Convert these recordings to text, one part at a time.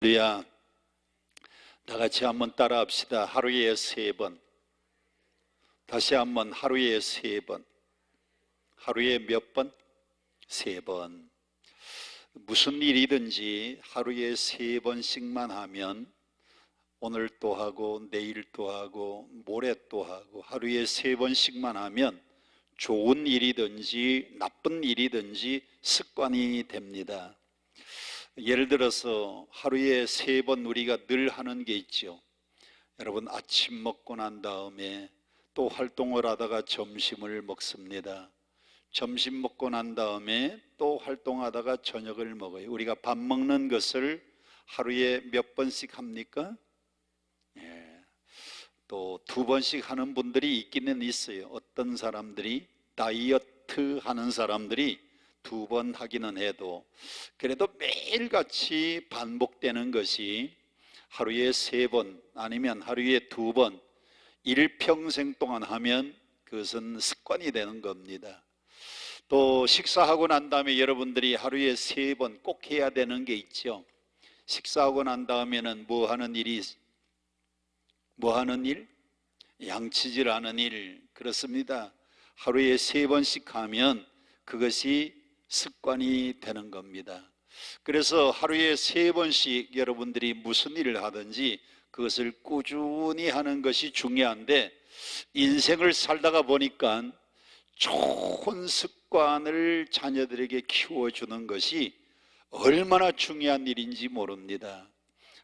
할렐루야. 다 같이 한번 따라 합시다. 하루에 3번. 다시 한번 하루에 3번. 하루에 몇 번? 3번. 무슨 일이든지 하루에 3번씩만 하면 오늘 또 하고 내일 또 하고 모레 또 하고 하루에 3번씩만 하면 좋은 일이든지 나쁜 일이든지 습관이 됩니다. 예를 들어서 하루에 3번 우리가 늘 하는 게 있죠. 여러분, 아침 먹고 난 다음에 또 활동을 하다가 점심을 먹습니다. 점심 먹고 난 다음에 또 활동하다가 저녁을 먹어요. 우리가 밥 먹는 것을 하루에 몇 번씩 합니까? 또 2번씩 하는 분들이 있기는 있어요. 어떤 사람들이 다이어트 하는 사람들이 2번 하기는 해도 그래도 매일같이 반복되는 것이 하루에 3번 아니면 하루에 2번 일평생 동안 하면 그것은 습관이 되는 겁니다. 또 식사하고 난 다음에 여러분들이 하루에 3번 꼭 해야 되는 게 있죠. 식사하고 난 다음에는 뭐 하는 일? 양치질 하는 일. 그렇습니다. 하루에 3번씩 하면 그것이 습관이 되는 겁니다. 그래서 하루에 3번씩 여러분들이 무슨 일을 하든지 그것을 꾸준히 하는 것이 중요한데, 인생을 살다가 보니까 좋은 습관을 자녀들에게 키워주는 것이 얼마나 중요한 일인지 모릅니다.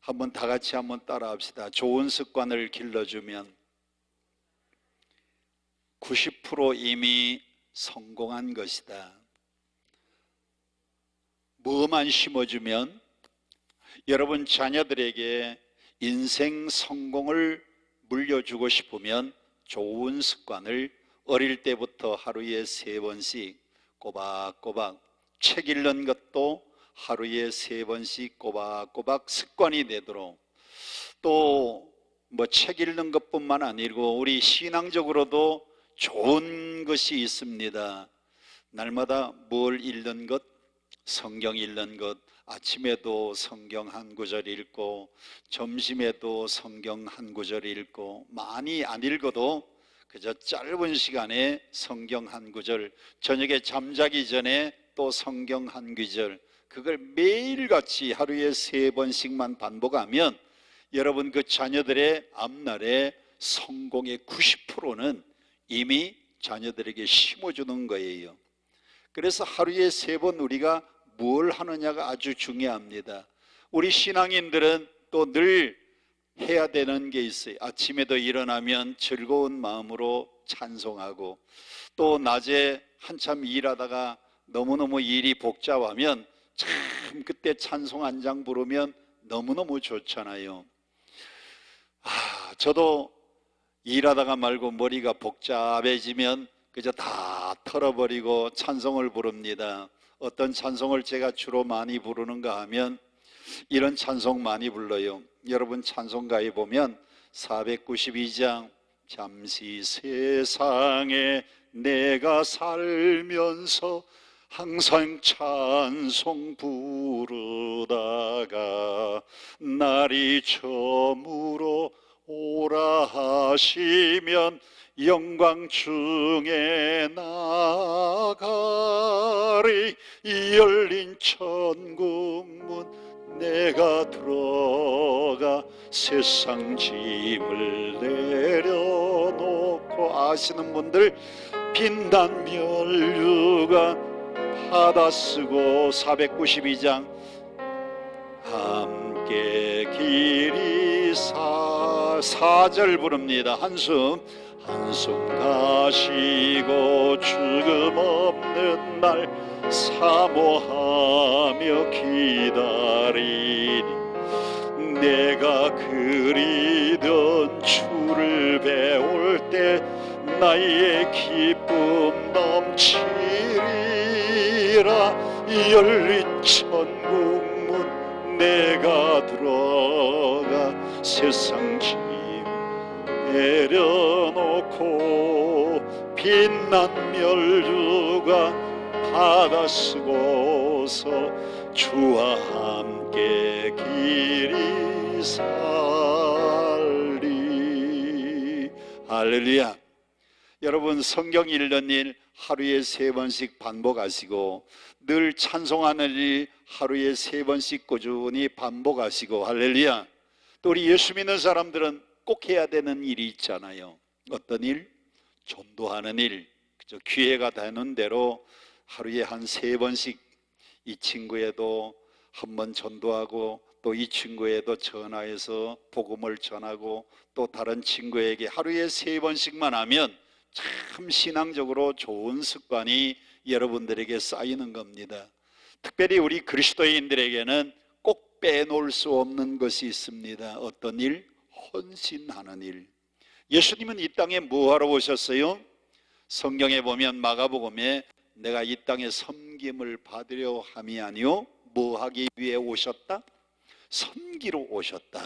한번 다 같이 한번 따라 합시다. 좋은 습관을 길러주면 90% 이미 성공한 것이다. 뭐만 심어주면 여러분 자녀들에게 인생 성공을 물려주고 싶으면 좋은 습관을 어릴 때부터 하루에 3번씩 꼬박꼬박, 책 읽는 것도 하루에 3번씩 꼬박꼬박 습관이 되도록, 또 뭐 책 읽는 것뿐만 아니고 우리 신앙적으로도 좋은 것이 있습니다. 날마다 뭘 읽는 것? 성경 읽는 것. 아침에도 성경 한 구절 읽고 점심에도 성경 한 구절 읽고, 많이 안 읽어도 그저 짧은 시간에 성경 한 구절, 저녁에 잠자기 전에 또 성경 한 구절, 그걸 매일같이 하루에 3번씩만 반복하면 여러분 그 자녀들의 앞날에 성공의 90%는 이미 자녀들에게 심어주는 거예요. 그래서 하루에 3번 우리가 뭘 하느냐가 아주 중요합니다. 우리 신앙인들은 또 늘 해야 되는 게 있어요. 아침에도 일어나면 즐거운 마음으로 찬송하고, 또 낮에 한참 일하다가 너무너무 일이 복잡하면 참 그때 찬송 한 장 부르면 너무너무 좋잖아요. 저도 일하다가 말고 머리가 복잡해지면 그저 다 털어버리고 찬송을 부릅니다. 어떤 찬송을 제가 주로 많이 부르는가 하면 이런 찬송 많이 불러요. 여러분 찬송가에 보면 492장 잠시 세상에 내가 살면서 항상 찬송 부르다가 날이 저물어 오라 하시면 영광 중에 나가리. 열린 천국문 내가 들어가 세상 짐을 내려놓고, 아시는 분들 빛난 면류관 받아 쓰고 492장 함께 길이 4절 부릅니다. 한숨 가시고 죽음 없는 날 사모하며 기다리니 내가 그리던 주를 배울 때 나의 기쁨 넘치리라. 열린 천국문 내가 들어가 세상 짐 내려놓고 빛난 멸류관 받아 쓰고서 주와 함께 주께 길이 살리. 할렐루야. 여러분, 성경 읽는 일 하루에 3번씩 반복하시고, 늘 찬송하는 일 하루에 3번씩 꾸준히 반복하시고, 할렐루야. 또 우리 예수 믿는 사람들은 꼭 해야 되는 일이 있잖아요. 어떤 일? 전도하는 일. 그죠? 기회가 되는 대로 하루에 한 3번씩 이 친구에도 한번 전도하고, 또 이 친구에도 전화해서 복음을 전하고, 또 다른 친구에게 하루에 3번씩만 하면 참 신앙적으로 좋은 습관이 여러분들에게 쌓이는 겁니다. 특별히 우리 그리스도인들에게는 꼭 빼놓을 수 없는 것이 있습니다. 어떤 일? 헌신하는 일. 예수님은 이 땅에 뭐하러 오셨어요? 성경에 보면 마가복음에 내가 이 땅에 섬김을 받으려 함이 아니요 뭐 하기 위해 오셨다? 섬기러 오셨다.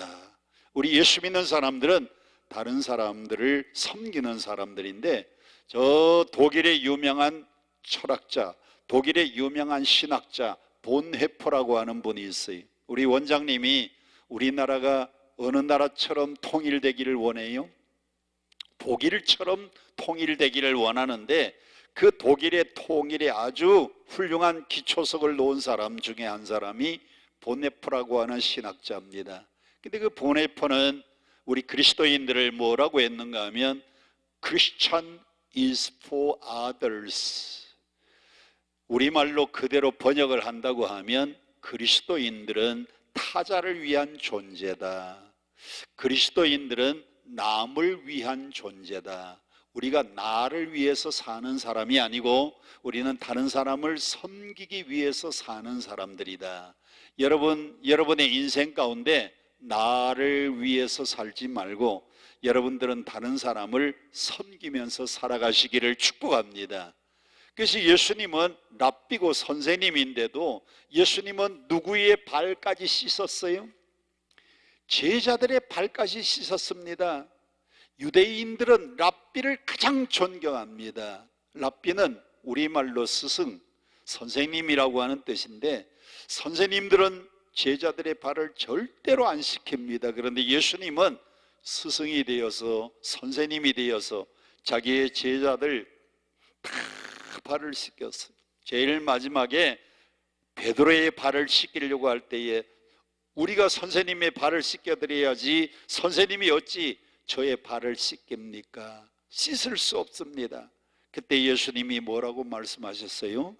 우리 예수 믿는 사람들은 다른 사람들을 섬기는 사람들인데, 저 독일의 유명한 철학자, 독일의 유명한 신학자 본헤퍼라고 하는 분이 있어요. 우리 원장님이 우리나라가 어느 나라처럼 통일되기를 원해요? 독일처럼 통일되기를 원하는데, 그 독일의 통일에 아주 훌륭한 기초석을 놓은 사람 중에 한 사람이 본헤퍼라고 하는 신학자입니다. 근데 그 본헤퍼는 우리 그리스도인들을 뭐라고 했는가 하면 Christian is for others. 우리말로 그대로 번역을 한다고 하면 그리스도인들은 타자를 위한 존재다. 그리스도인들은 남을 위한 존재다. 우리가 나를 위해서 사는 사람이 아니고 우리는 다른 사람을 섬기기 위해서 사는 사람들이다. 여러분의 인생 가운데 나를 위해서 살지 말고 여러분들은 다른 사람을 섬기면서 살아가시기를 축복합니다. 그래서 예수님은 랍비고 선생님인데도 예수님은 누구의 발까지 씻었어요? 제자들의 발까지 씻었습니다. 유대인들은 랍비를 가장 존경합니다. 랍비는 우리말로 스승, 선생님이라고 하는 뜻인데, 선생님들은 제자들의 발을 절대로 안 씻깁니다. 그런데 예수님은 스승이 되어서, 선생님이 되어서 자기의 제자들 다 발을 씻겼어요. 제일 마지막에 베드로의 발을 씻기려고 할 때에 우리가 선생님의 발을 씻겨드려야지 선생님이 어찌 저의 발을 씻깁니까? 씻을 수 없습니다. 그때 예수님이 뭐라고 말씀하셨어요?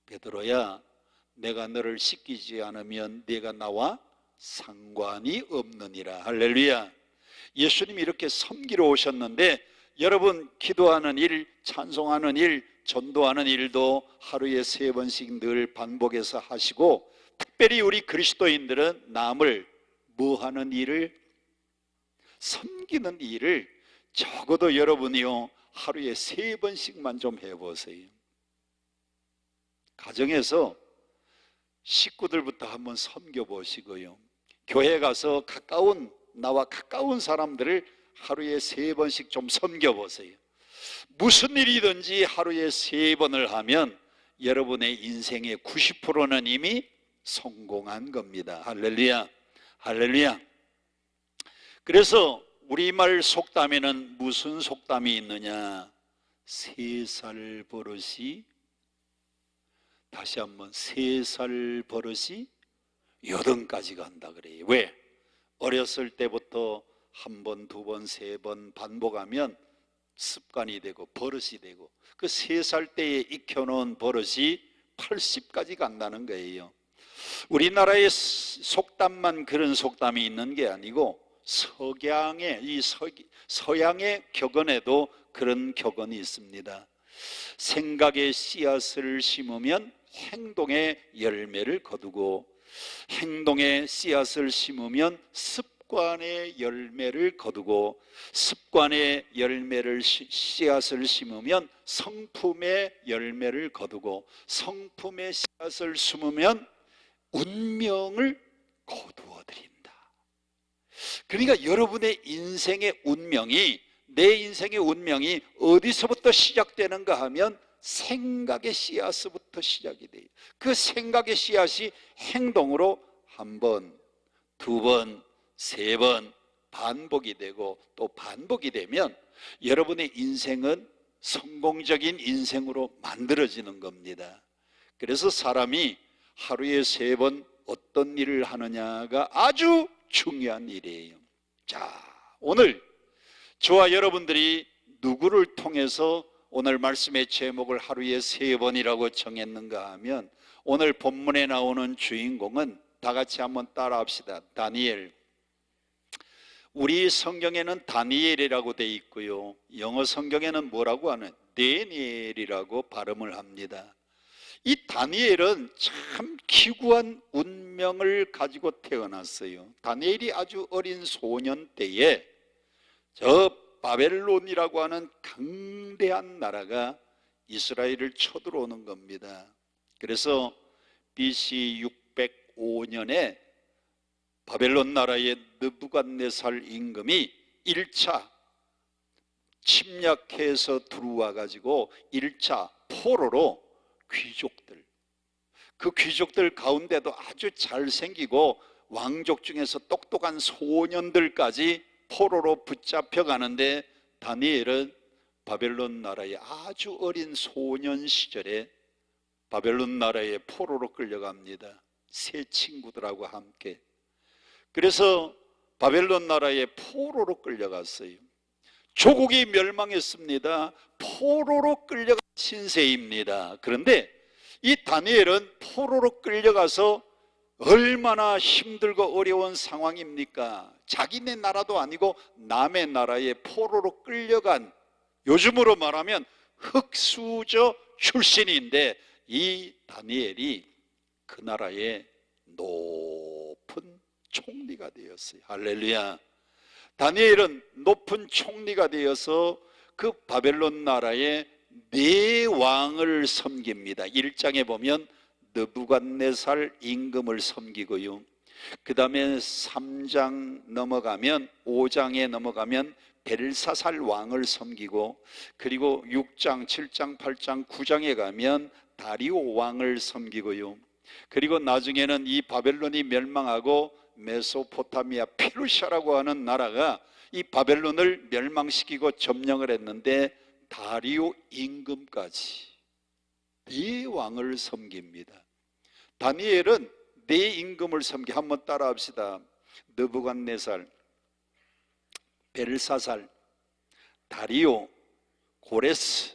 베드로야, 내가 너를 씻기지 않으면 네가 나와 상관이 없느니라. 할렐루야. 예수님이 이렇게 섬기러 오셨는데, 여러분 기도하는 일, 찬송하는 일, 전도하는 일도 하루에 3번씩 늘 반복해서 하시고, 특별히 우리 그리스도인들은 남을 뭐 하는 일을? 섬기는 일을 적어도 여러분이요 하루에 3번씩만 좀 해보세요. 가정에서 식구들부터 한번 섬겨보시고요, 교회 가서 나와 가까운 사람들을 하루에 3번씩 좀 섬겨보세요. 무슨 일이든지 하루에 3번을 하면 여러분의 인생의 90%는 이미 성공한 겁니다. 할렐루야, 할렐루야. 그래서 우리말 속담에는 무슨 속담이 있느냐? 3살 버릇이, 다시 한번 3살 버릇이 8까지 간다 그래요. 왜? 어렸을 때부터 1번, 2번, 3번 반복하면 습관이 되고 버릇이 되고, 그 3살 때에 익혀놓은 버릇이 80까지 간다는 거예요. 우리나라의 속담만 그런 속담이 있는 게 아니고 서양의 격언에도 그런 격언이 있습니다. 생각의 씨앗을 심으면 행동의 열매를 거두고, 행동의 씨앗을 심으면 습관의 열매를 거두고, 습관의 열매를 씨앗을 심으면 성품의 열매를 거두고, 성품의 씨앗을 심으면 운명을 거두어 드린다. 그러니까 여러분의 인생의 운명이, 내 인생의 운명이 어디서부터 시작되는가 하면 생각의 씨앗부터 시작이 돼요. 그 생각의 씨앗이 행동으로 한 번, 두 번, 세 번 반복이 되고 또 반복이 되면 여러분의 인생은 성공적인 인생으로 만들어지는 겁니다. 그래서 사람이 하루에 3번 어떤 일을 하느냐가 아주 중요한 일이에요. 자, 오늘 저와 여러분들이 누구를 통해서 오늘 말씀의 제목을 하루에 3번이라고 정했는가 하면 오늘 본문에 나오는 주인공은 다 같이 한번 따라 합시다. 다니엘. 우리 성경에는 다니엘이라고 돼 있고요, 영어 성경에는 뭐라고 하는 데니엘이라고 발음을 합니다. 이 다니엘은 참 기구한 운명을 가지고 태어났어요. 다니엘이 아주 어린 소년 때에 저 바벨론이라고 하는 강대한 나라가 이스라엘을 쳐들어오는 겁니다. 그래서 BC 605년에 바벨론 나라의 느부갓네살 임금이 1차 침략해서 들어와 가지고 1차 포로로 귀족들, 그 귀족들 가운데도 아주 잘생기고 왕족 중에서 똑똑한 소년들까지 포로로 붙잡혀 가는데 다니엘은 바벨론 나라의 아주 어린 소년 시절에 바벨론 나라의 포로로 끌려갑니다. 새 친구들하고 함께. 그래서 바벨론 나라의 포로로 끌려갔어요. 조국이 멸망했습니다. 포로로 끌려간 신세입니다. 그런데 이 다니엘은 포로로 끌려가서 얼마나 힘들고 어려운 상황입니까? 자기네 나라도 아니고 남의 나라에 포로로 끌려간, 요즘으로 말하면 흙수저 출신인데 이 다니엘이 그 나라의 높은 총리가 되었어요. 할렐루야. 다니엘은 높은 총리가 되어서 그 바벨론 나라의 4왕을 섬깁니다. 1장에 보면 느부갓네살 임금을 섬기고요, 그 다음에 3장 넘어가면 5장에 넘어가면 벨사살 왕을 섬기고, 그리고 6장, 7장, 8장, 9장에 가면 다리오 왕을 섬기고요, 그리고 나중에는 이 바벨론이 멸망하고 메소포타미아 페르시아라고 하는 나라가 이 바벨론을 멸망시키고 점령을 했는데 다리오 임금까지 4왕을 섬깁니다. 다니엘은 4임금을 섬기, 한번 따라 합시다. 느부갓네살, 벨사살, 다리오, 고레스.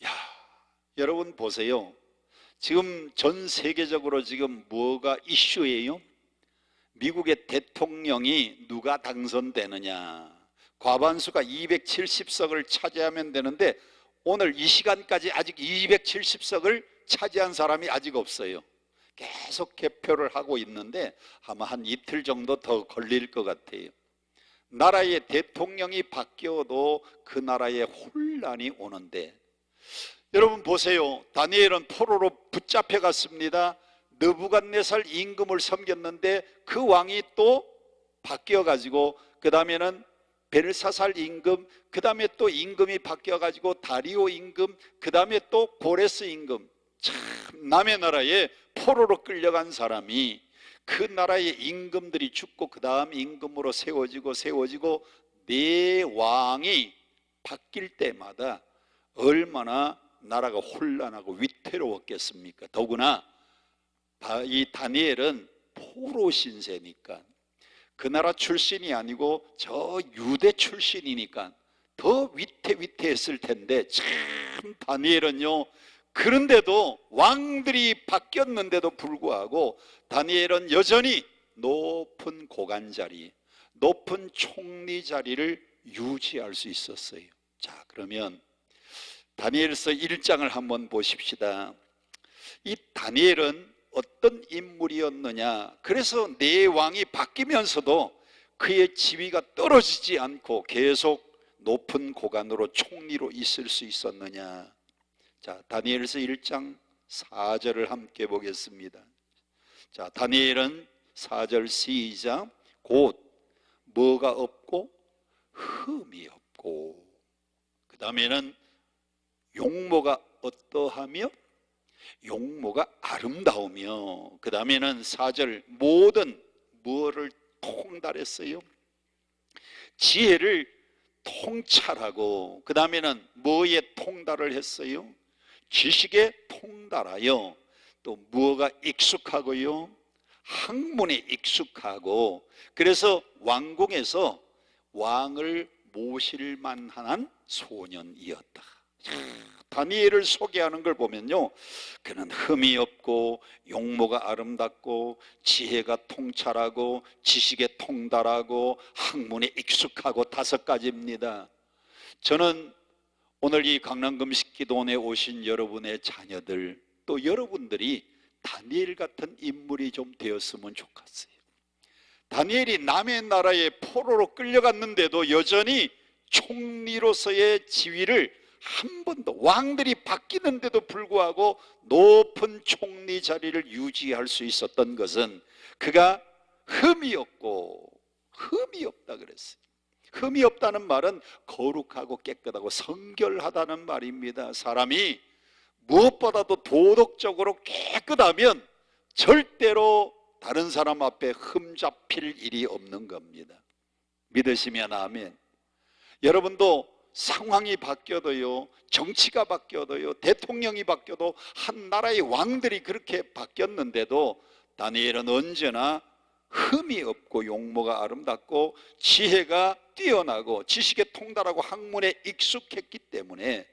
야, 여러분 보세요. 지금 전 세계적으로 지금 뭐가 이슈예요? 미국의 대통령이 누가 당선되느냐, 과반수가 270석을 차지하면 되는데 오늘 이 시간까지 아직 270석을 차지한 사람이 아직 없어요. 계속 개표를 하고 있는데 아마 한 이틀 정도 더 걸릴 것 같아요. 나라의 대통령이 바뀌어도 그 나라에 혼란이 오는데, 여러분 보세요. 다니엘은 포로로 붙잡혀 갔습니다. 느부갓네살 임금을 섬겼는데 그 왕이 또 바뀌어 가지고 그 다음에는 벨사살 임금, 그 다음에 또 임금이 바뀌어 가지고 다리오 임금, 그 다음에 또 고레스 임금. 참 남의 나라에 포로로 끌려간 사람이 그 나라의 임금들이 죽고 그 다음 임금으로 세워지고 4왕이 바뀔 때마다 얼마나 나라가 혼란하고 위태로웠겠습니까? 더구나 이 다니엘은 포로 신세니까, 그 나라 출신이 아니고 저 유대 출신이니까 더 위태했을 텐데, 참 다니엘은요, 그런데도 왕들이 바뀌었는데도 불구하고 다니엘은 여전히 높은 고관 자리, 높은 총리 자리를 유지할 수 있었어요. 자, 그러면 다니엘서 1장을 한번 보십시다. 이 다니엘은 어떤 인물이었느냐, 그래서 4왕이 바뀌면서도 그의 지위가 떨어지지 않고 계속 높은 고관으로 총리로 있을 수 있었느냐. 자, 다니엘서 1장 4절을 함께 보겠습니다. 자, 다니엘은 4절 시작. 곧 뭐가 없고 흠이 없고, 그 다음에는 용모가 어떠하며 용모가 아름다우며, 그 다음에는 4절 모든 뭐를 통달했어요? 지혜를 통찰하고, 그 다음에는 뭐에 통달을 했어요? 지식에 통달하여, 또 무엇가 익숙하고요? 학문에 익숙하고, 그래서 왕궁에서 왕을 모실 만한 소년이었다. 다니엘을 소개하는 걸 보면요, 그는 흠이 없고 용모가 아름답고 지혜가 통찰하고 지식에 통달하고 학문에 익숙하고 5가지입니다. 저는 오늘 이 강남금식기도원에 오신 여러분의 자녀들, 또 여러분들이 다니엘 같은 인물이 좀 되었으면 좋겠어요. 다니엘이 남의 나라에 포로로 끌려갔는데도 여전히 총리로서의 지위를 한 번도, 왕들이 바뀌는데도 불구하고 높은 총리 자리를 유지할 수 있었던 것은 그가 흠이 없고, 흠이 없다 그랬어요. 흠이 없다는 말은 거룩하고 깨끗하고 성결하다는 말입니다. 사람이 무엇보다도 도덕적으로 깨끗하면 절대로 다른 사람 앞에 흠 잡힐 일이 없는 겁니다. 믿으시면 아멘. 여러분도 상황이 바뀌어도요, 정치가 바뀌어도요, 대통령이 바뀌어도, 한 나라의 왕들이 그렇게 바뀌었는데도 다니엘은 언제나 흠이 없고 용모가 아름답고 지혜가 뛰어나고 지식에 통달하고 학문에 익숙했기 때문에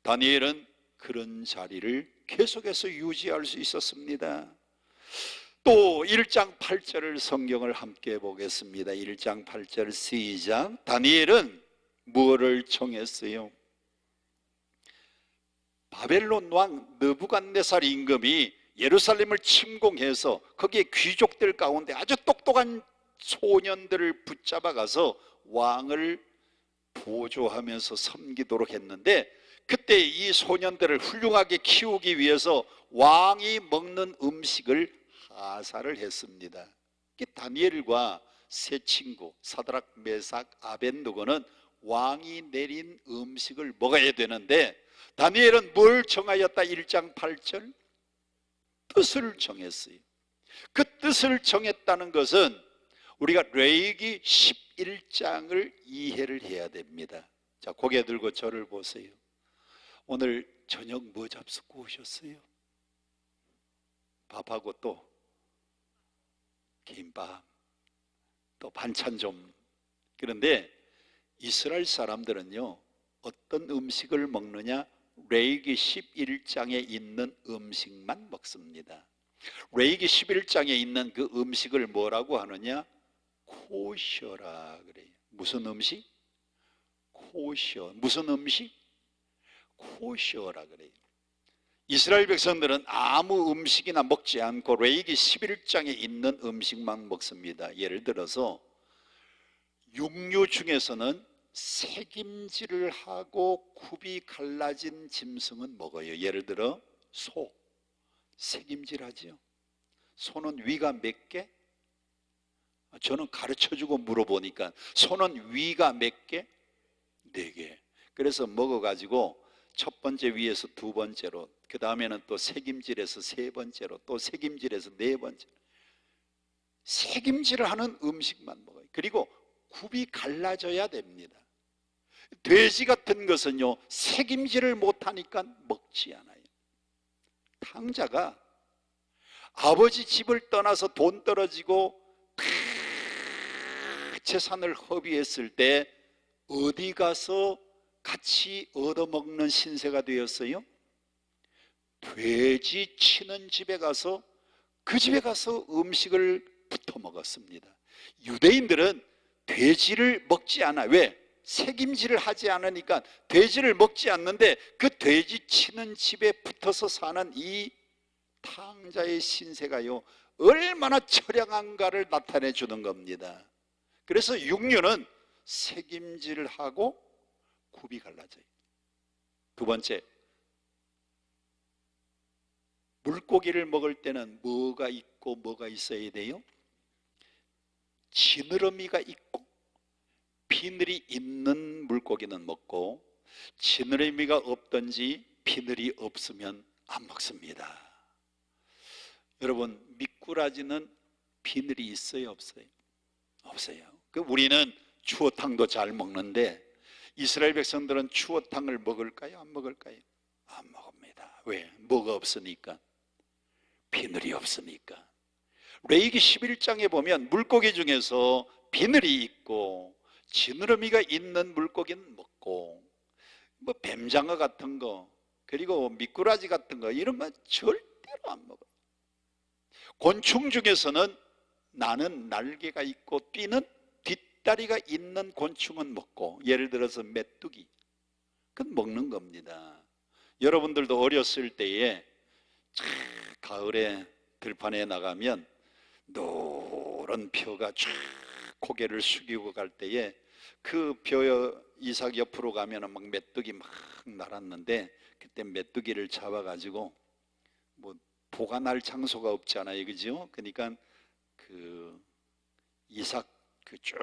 다니엘은 그런 자리를 계속해서 유지할 수 있었습니다. 또 1장 8절을 성경을 함께 보겠습니다. 1장 8절 시작. 다니엘은 무엇을 청했어요? 바벨론 왕 느부갓네살 임금이 예루살렘을 침공해서 거기에 귀족들 가운데 아주 똑똑한 소년들을 붙잡아가서 왕을 보조하면서 섬기도록 했는데, 그때 이 소년들을 훌륭하게 키우기 위해서 왕이 먹는 음식을 하사를 했습니다. 다니엘과 세 친구 사드락, 메삭, 아벳느고는 왕이 내린 음식을 먹어야 되는데, 다니엘은 뭘 정하였다? 1장 8절 뜻을 정했어요. 그 뜻을 정했다는 것은 우리가 레위기 11장을 이해를 해야 됩니다. 자, 고개 들고 저를 보세요. 오늘 저녁 뭐 잡수고 오셨어요? 밥하고 또 김밥, 또 반찬 좀. 그런데 이스라엘 사람들은요, 어떤 음식을 먹느냐? 레위기 11장에 있는 음식만 먹습니다. 레위기 11장에 있는 그 음식을 뭐라고 하느냐? 코셔라 그래요. 무슨 음식? 코셔. 무슨 음식? 코셔라 그래요. 이스라엘 백성들은 아무 음식이나 먹지 않고 레위기 11장에 있는 음식만 먹습니다. 예를 들어서 육류 중에서는 새김질을 하고 굽이 갈라진 짐승은 먹어요. 예를 들어 소, 새김질하지요. 소는 위가 몇 개? 저는 가르쳐주고 물어보니까 소는 위가 몇 개? 4개. 그래서 먹어가지고 첫 번째 위에서 두 번째로, 그 다음에는 또 새김질에서 세 번째로, 또 새김질에서 네 번째. 새김질을 하는 음식만 먹어요. 그리고 굽이 갈라져야 됩니다. 돼지 같은 것은요, 새김질을 못하니까 먹지 않아요. 탕자가 아버지 집을 떠나서 돈 떨어지고 재산을 허비했을 때 어디 가서 같이 얻어먹는 신세가 되었어요? 돼지 치는 집에 가서, 그 집에 가서 음식을 붙어 먹었습니다. 유대인들은 돼지를 먹지 않아. 왜? 새김질을 하지 않으니까 돼지를 먹지 않는데, 그 돼지 치는 집에 붙어서 사는 이 탕자의 신세가요, 얼마나 처량한가를 나타내 주는 겁니다. 그래서 육류는 새김질을 하고 굽이 갈라져요. 두 번째, 물고기를 먹을 때는 뭐가 있고 뭐가 있어야 돼요? 지느러미가 있고 비늘이 있는 물고기는 먹고, 지느러미가 없든지 비늘이 없으면 안 먹습니다. 여러분, 미꾸라지는 비늘이 있어요, 없어요? 없어요. 우리는 추어탕도 잘 먹는데 이스라엘 백성들은 추어탕을 먹을까요? 안 먹을까요? 안 먹습니다. 왜? 뭐가 없으니까? 비늘이 없으니까. 레위기 11장에 보면 물고기 중에서 비늘이 있고 지느러미가 있는 물고기는 먹고, 뭐 뱀장어 같은 거, 그리고 미꾸라지 같은 거, 이런 건 절대로 안 먹어요. 곤충 중에서는 나는 날개가 있고 뛰는 뒷다리가 있는 곤충은 먹고, 예를 들어서 메뚜기, 그건 먹는 겁니다. 여러분들도 어렸을 때에 가을에 들판에 나가면 노란 벼가 쫙 고개를 숙이고 갈 때에 그 벼 이삭 옆으로 가면 막 메뚜기 막 날았는데, 그때 메뚜기를 잡아가지고, 뭐 보관할 장소가 없잖아요, 그죠? 그러니까 그 이삭 그 쭉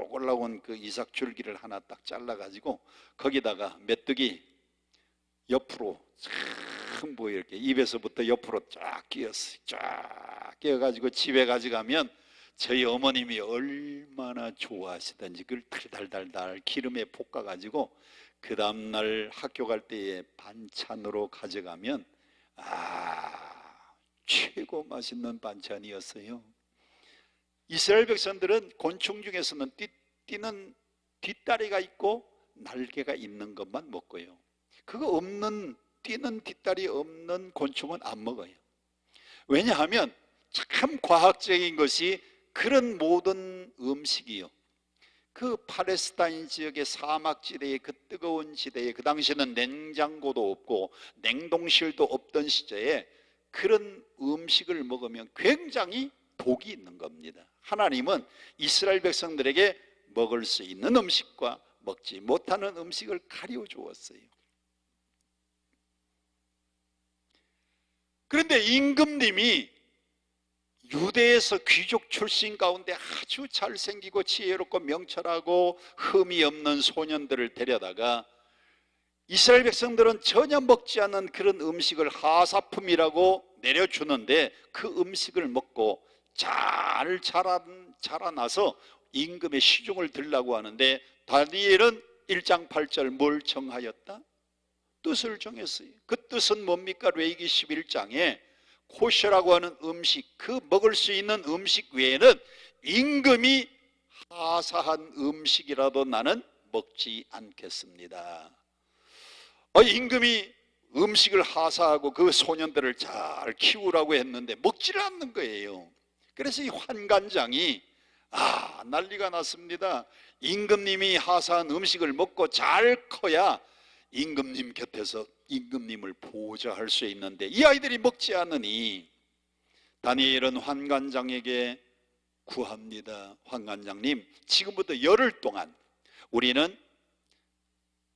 올라온 그 이삭 줄기를 하나 딱 잘라가지고 거기다가 메뚜기 옆으로 뭐 이렇게 입에서부터 옆으로 쫙 끼었어요. 쫙 끼어가지고 집에 가져가면 저희 어머님이 얼마나 좋아하시던지 그걸 달달달달 기름에 볶아가지고 그 다음날 학교 갈 때에 반찬으로 가져가면 최고 맛있는 반찬이었어요. 이스라엘 백성들은 곤충 중에서는 뛰는 뒷다리가 있고 날개가 있는 것만 먹고요, 그거 없는, 뛰는 뒷다리 없는 곤충은 안 먹어요. 왜냐하면 참 과학적인 것이, 그런 모든 음식이요, 그 팔레스타인 지역의 사막지대의 그 뜨거운 지대에, 그 당시에는 냉장고도 없고 냉동실도 없던 시절에 그런 음식을 먹으면 굉장히 독이 있는 겁니다. 하나님은 이스라엘 백성들에게 먹을 수 있는 음식과 먹지 못하는 음식을 가려 주었어요. 그런데 임금님이 유대에서 귀족 출신 가운데 아주 잘생기고 지혜롭고 명철하고 흠이 없는 소년들을 데려다가, 이스라엘 백성들은 전혀 먹지 않는 그런 음식을 하사품이라고 내려주는데, 그 음식을 먹고 잘 자라나서 임금의 시중을 들라고 하는데, 다니엘은 1장 8절 뭘 정하였다? 뜻을 정했어요. 그 뜻은 뭡니까? 레위기 11장에 코셔라고 하는 음식, 그 먹을 수 있는 음식 외에는 임금이 하사한 음식이라도 나는 먹지 않겠습니다. 임금이 음식을 하사하고 그 소년들을 잘 키우라고 했는데 먹지를 않는 거예요. 그래서 이 환관장이 난리가 났습니다. 임금님이 하사한 음식을 먹고 잘 커야 임금님 곁에서 임금님을 보호할 수 있는데 이 아이들이 먹지 않으니, 다니엘은 환관장에게 구합니다. 환관장님, 지금부터 열흘 동안 우리는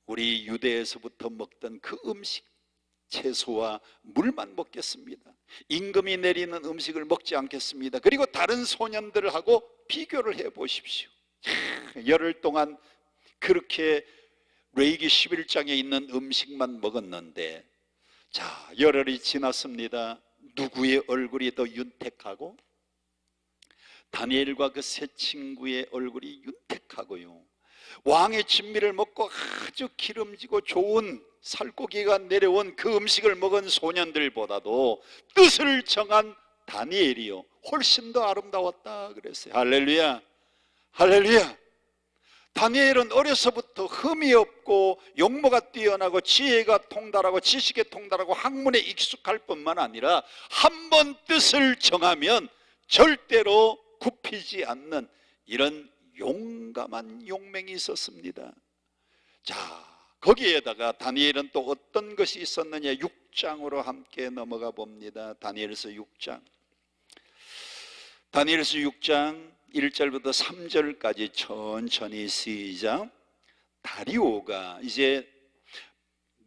우리 유대에서부터 먹던 그 음식, 채소와 물만 먹겠습니다. 임금이 내리는 음식을 먹지 않겠습니다. 그리고 다른 소년들하고 비교를 해보십시오. 열흘 동안 그렇게 레위기 11장에 있는 음식만 먹었는데, 자, 열흘이 지났습니다. 누구의 얼굴이 더 윤택하고? 다니엘과 그 세 친구의 얼굴이 윤택하고요, 왕의 진미를 먹고 아주 기름지고 좋은 살코기가 내려온 그 음식을 먹은 소년들보다도 뜻을 정한 다니엘이요 훨씬 더 아름다웠다 그랬어요. 할렐루야, 할렐루야. 다니엘은 어려서부터 흠이 없고 용모가 뛰어나고 지혜가 통달하고 지식에 통달하고 학문에 익숙할 뿐만 아니라 한 번 뜻을 정하면 절대로 굽히지 않는 이런 용감한 용맹이 있었습니다. 자, 거기에다가 다니엘은 또 어떤 것이 있었느냐, 6장으로 함께 넘어가 봅니다. 다니엘서 6장. 다니엘서 6장 1절부터 3절까지 천천히 시작. 다리오가, 이제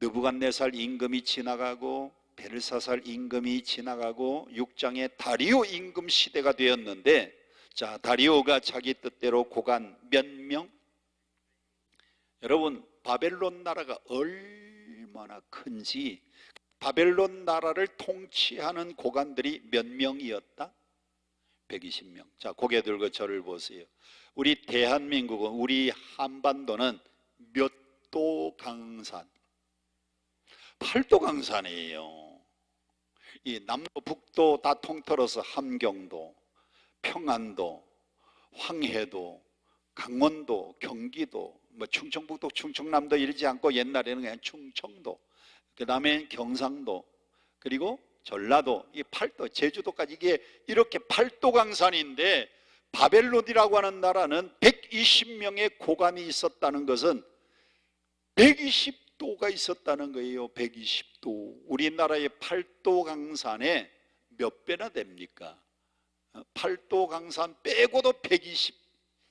느부갓네살 임금이 지나가고 벨사살 임금이 지나가고 6장에 다리오 임금 시대가 되었는데, 자, 다리오가 자기 뜻대로 고관 몇 명? 여러분, 바벨론 나라가 얼마나 큰지 바벨론 나라를 통치하는 고관들이 몇 명이었다? 120명. 자, 고개 들고 저를 보세요. 우리 대한민국은, 우리 한반도는 몇 도 강산? 8도 강산이에요. 이 남도 북도 다 통틀어서 함경도, 평안도, 황해도, 강원도, 경기도, 뭐 충청북도, 충청남도 이러지 않고 옛날에는 그냥 충청도, 그 다음에 경상도, 그리고 전라도, 이 8도, 제주도까지, 이게 이렇게 8도 강산인데 바벨론이라고 하는 나라는 120명의 고관이 있었다는 것은 120도가 있었다는 거예요. 120도. 우리나라의 8도 강산에 몇 배나 됩니까? 8도 강산 빼고도 120.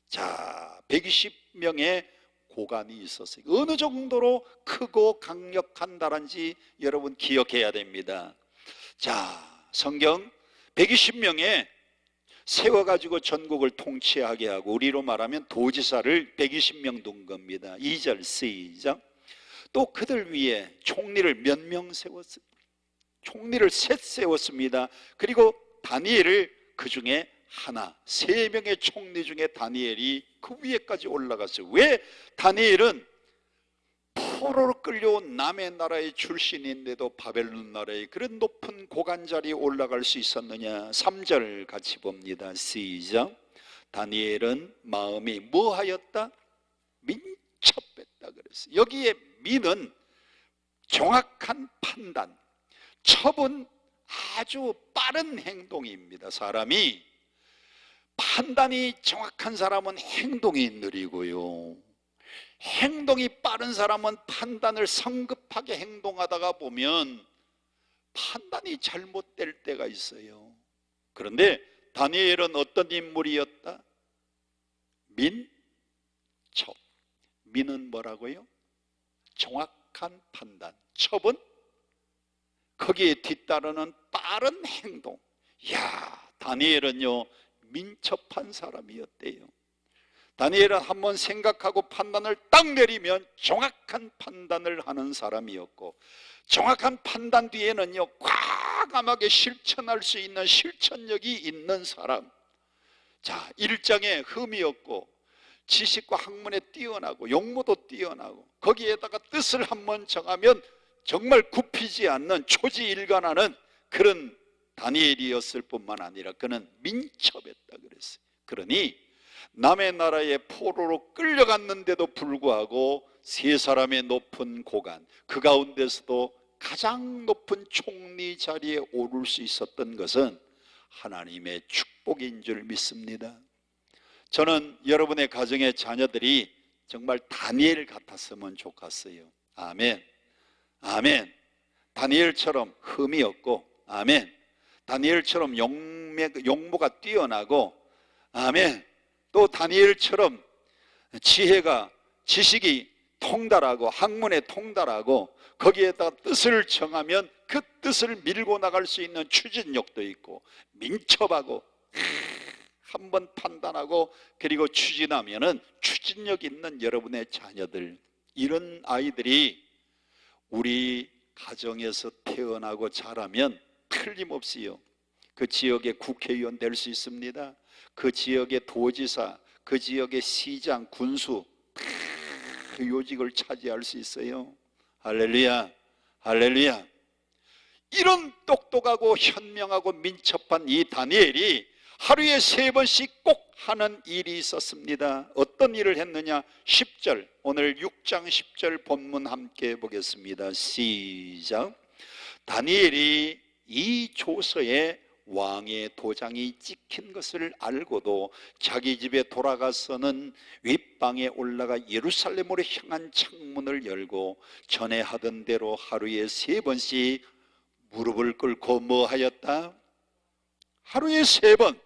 자, 120명의 고관이 있었어요. 어느 정도로 크고 강력한 나라인지 여러분 기억해야 됩니다. 자, 성경 120명의 세워가지고 전국을 통치하게 하고, 우리로 말하면 도지사를 120명 둔 겁니다. 2절 시작. 또 그들 위에 총리를 몇 명 세웠어요? 총리를 셋 세웠습니다. 그리고 다니엘을 그 중에 하나, 3명의 총리 중에 다니엘이 그 위에까지 올라갔어요. 왜? 다니엘은 포로로 끌려온 남의 나라의 출신인데도 바벨론 나라의 그런 높은 고관 자리에 올라갈 수 있었느냐? 3절 같이 봅니다. 시작. 다니엘은 마음이 뭐하였다? 민첩했다 그랬어요. 여기에 민은 정확한 판단, 첩은 아주 빠른 행동입니다. 사람이 판단이 정확한 사람은 행동이 느리고요, 행동이 빠른 사람은 판단을 성급하게 행동하다가 보면 판단이 잘못될 때가 있어요. 그런데 다니엘은 어떤 인물이었다? 민첩. 민은 뭐라고요? 정확한 판단. 첩은 거기에 뒤따르는 빠른 행동. 이야, 다니엘은요 민첩한 사람이었대요. 다니엘은 한번 생각하고 판단을 딱 내리면 정확한 판단을 하는 사람이었고, 정확한 판단 뒤에는요 과감하게 실천할 수 있는 실천력이 있는 사람. 자, 일장에 흠이 없고 지식과 학문에 뛰어나고 용모도 뛰어나고, 거기에다가 뜻을 한번 정하면 정말 굽히지 않는 초지일관하는 그런 다니엘이었을 뿐만 아니라 그는 민첩했다 그랬어요. 그러니 남의 나라에 포로로 끌려갔는데도 불구하고 3사람의 높은 고관, 그 가운데서도 가장 높은 총리 자리에 오를 수 있었던 것은 하나님의 축복인 줄 믿습니다. 저는 여러분의 가정의 자녀들이 정말 다니엘 같았으면 좋겠어요. 아멘. 아멘. 다니엘처럼 흠이 없고, 아멘, 다니엘처럼 용모가 뛰어나고, 아멘, 또 다니엘처럼 지혜가, 지식이 통달하고 학문에 통달하고, 거기에다가 뜻을 정하면 그 뜻을 밀고 나갈 수 있는 추진력도 있고, 민첩하고 한번 판단하고 그리고 추진하면은 추진력 있는 여러분의 자녀들, 이런 아이들이 우리 가정에서 태어나고 자라면 틀림없이요 그 지역의 국회의원 될 수 있습니다. 그 지역의 도지사, 그 지역의 시장, 군수, 그 요직을 차지할 수 있어요. 할렐루야, 할렐루야. 이런 똑똑하고 현명하고 민첩한 이 다니엘이 하루에 3번씩 꼭 하는 일이 있었습니다. 어떤 일을 했느냐? 10절, 오늘 6장 10절 본문 함께 보겠습니다. 시작. 다니엘이 이 조서에 왕의 도장이 찍힌 것을 알고도 자기 집에 돌아가서는 윗방에 올라가 예루살렘으로 향한 창문을 열고 전에 하던 대로 하루에 3번씩 무릎을 꿇고 뭐 하였다? 하루에 3번,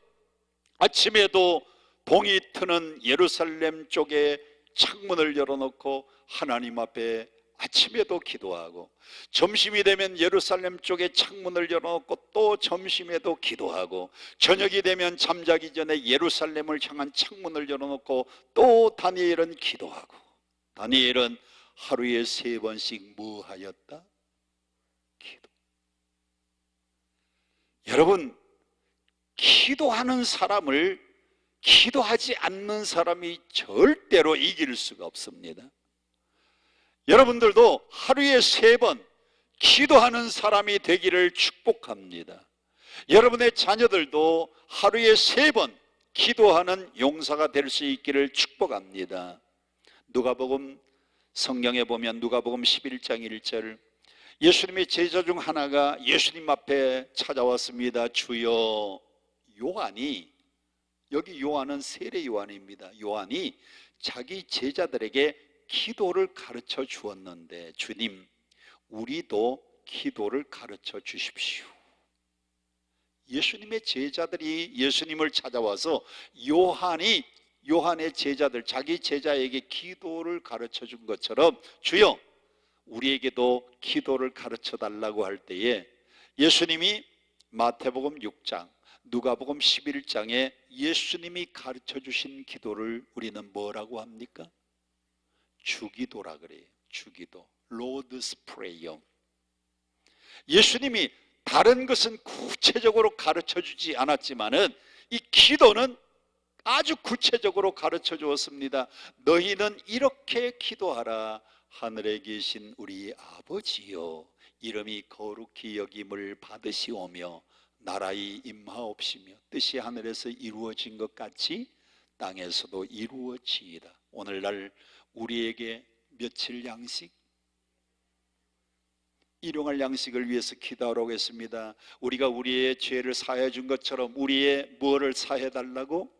아침에도 동이 트는 예루살렘 쪽에 창문을 열어놓고 하나님 앞에 아침에도 기도하고, 점심이 되면 예루살렘 쪽에 창문을 열어놓고 또 점심에도 기도하고, 저녁이 되면 잠자기 전에 예루살렘을 향한 창문을 열어놓고 또 다니엘은 기도하고, 다니엘은 하루에 3번씩 뭐 하였다? 기도. 여러분, 기도하는 사람을 기도하지 않는 사람이 절대로 이길 수가 없습니다. 여러분들도 하루에 3번 기도하는 사람이 되기를 축복합니다. 여러분의 자녀들도 하루에 3번 기도하는 용사가 될 수 있기를 축복합니다. 누가복음 성경에 보면 누가복음 11장 1절, 예수님의 제자 중 하나가 예수님 앞에 찾아왔습니다. 주여, 요한이, 여기 요한은 세례 요한입니다. 요한이 자기 제자들에게 기도를 가르쳐 주었는데 주님, 우리도 기도를 가르쳐 주십시오. 예수님의 제자들이 예수님을 찾아와서 요한의 제자들, 자기 제자에게 기도를 가르쳐 준 것처럼 주여, 우리에게도 기도를 가르쳐 달라고 할 때에 예수님이 마태복음 6장, 누가복음 11장에 예수님이 가르쳐 주신 기도를 우리는 뭐라고 합니까? 주기도라 그래요. 주기도, Lord's Prayer. 예수님이 다른 것은 구체적으로 가르쳐 주지 않았지만은 이 기도는 아주 구체적으로 가르쳐 주었습니다. 너희는 이렇게 기도하라. 하늘에 계신 우리 아버지여, 이름이 거룩히 여김을 받으시오며 나라의 임하옵시며 뜻이 하늘에서 이루어진 것 같이 땅에서도 이루어지이다. 오늘날 우리에게 며칠 양식, 일용할 양식을 위해서 기도하라고 했습니다. 우리가 우리의 죄를 사해 준 것처럼 우리의 뭐를 사해 달라고?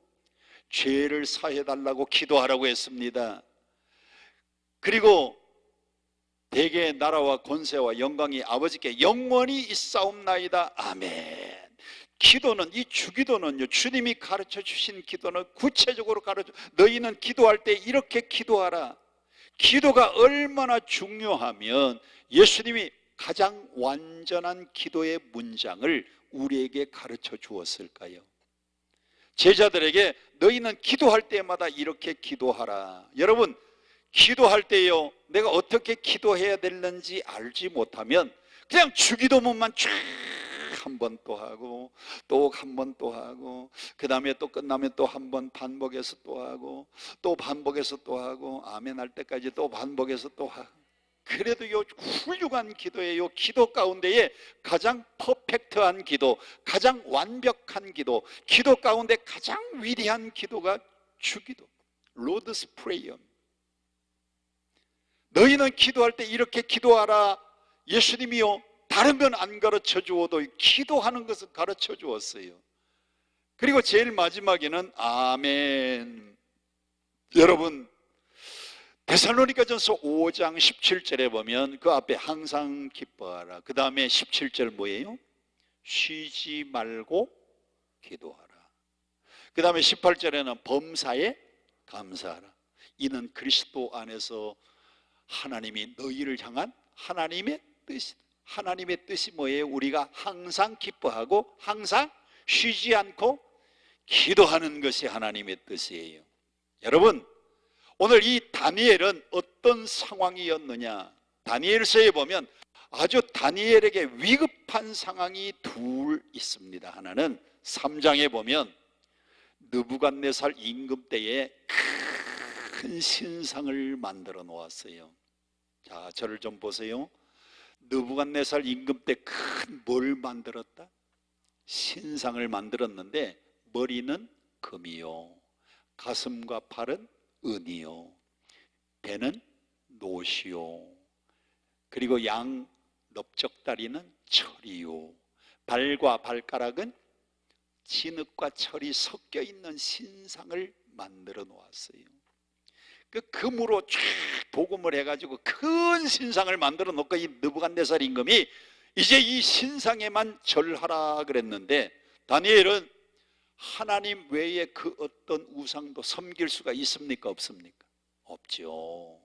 죄를 사해 달라고 기도하라고 했습니다. 그리고 대개의 나라와 권세와 영광이 아버지께 영원히 있사옵나이다. 아멘. 기도는, 이 주기도는요, 주님이 가르쳐 주신 기도는 구체적으로 가르쳐, 너희는 기도할 때 이렇게 기도하라. 기도가 얼마나 중요하면 예수님이 가장 완전한 기도의 문장을 우리에게 가르쳐 주었을까요? 제자들에게 너희는 기도할 때마다 이렇게 기도하라. 여러분, 기도할 때요, 내가 어떻게 기도해야 되는지 알지 못하면 그냥 주기도문만 쫙 한 번 또 하고 또 한 번 또 하고 그 다음에 또 끝나면 또 한 번 반복해서 또 하고 또 반복해서 또 하고 아멘 할 때까지 또 반복해서 또 하고, 그래도 요 훌륭한 기도예요. 기도 가운데에 가장 퍼펙트한 기도, 가장 완벽한 기도, 기도 가운데 가장 위대한 기도가 주기도, Lord's Prayer. 너희는 기도할 때 이렇게 기도하라. 예수님이요, 다른 건 안 가르쳐 주어도 기도하는 것을 가르쳐 주었어요. 그리고 제일 마지막에는 아멘. 여러분, 데살로니가전서 5장 17절에 보면 그 앞에 항상 기뻐하라. 그 다음에 17절 뭐예요? 쉬지 말고 기도하라. 그 다음에 18절에는 범사에 감사하라. 이는 그리스도 안에서 하나님이 너희를 향한 하나님의 뜻이다. 하나님의 뜻이 뭐예요? 우리가 항상 기뻐하고 항상 쉬지 않고 기도하는 것이 하나님의 뜻이에요. 여러분, 오늘 이 다니엘은 어떤 상황이었느냐? 다니엘서에 보면 아주 다니엘에게 위급한 상황이 둘 있습니다. 하나는 3장에 보면 느부갓네살 임금 때에 큰 신상을 만들어 놓았어요. 자, 저를 좀 보세요. 느부갓네살 임금 때 큰 뭘 만들었다? 신상을 만들었는데 머리는 금이요, 가슴과 팔은 은이요, 배는 노시요, 그리고 양 넓적다리는 철이요, 발과 발가락은 진흙과 철이 섞여 있는 신상을 만들어 놓았어요. 그 금으로 쫙 도금을 해가지고 큰 신상을 만들어 놓고 이 느부갓네살 임금이 이제 이 신상에만 절하라 그랬는데 다니엘은 하나님 외에 그 어떤 우상도 섬길 수가 있습니까? 없습니까? 없죠.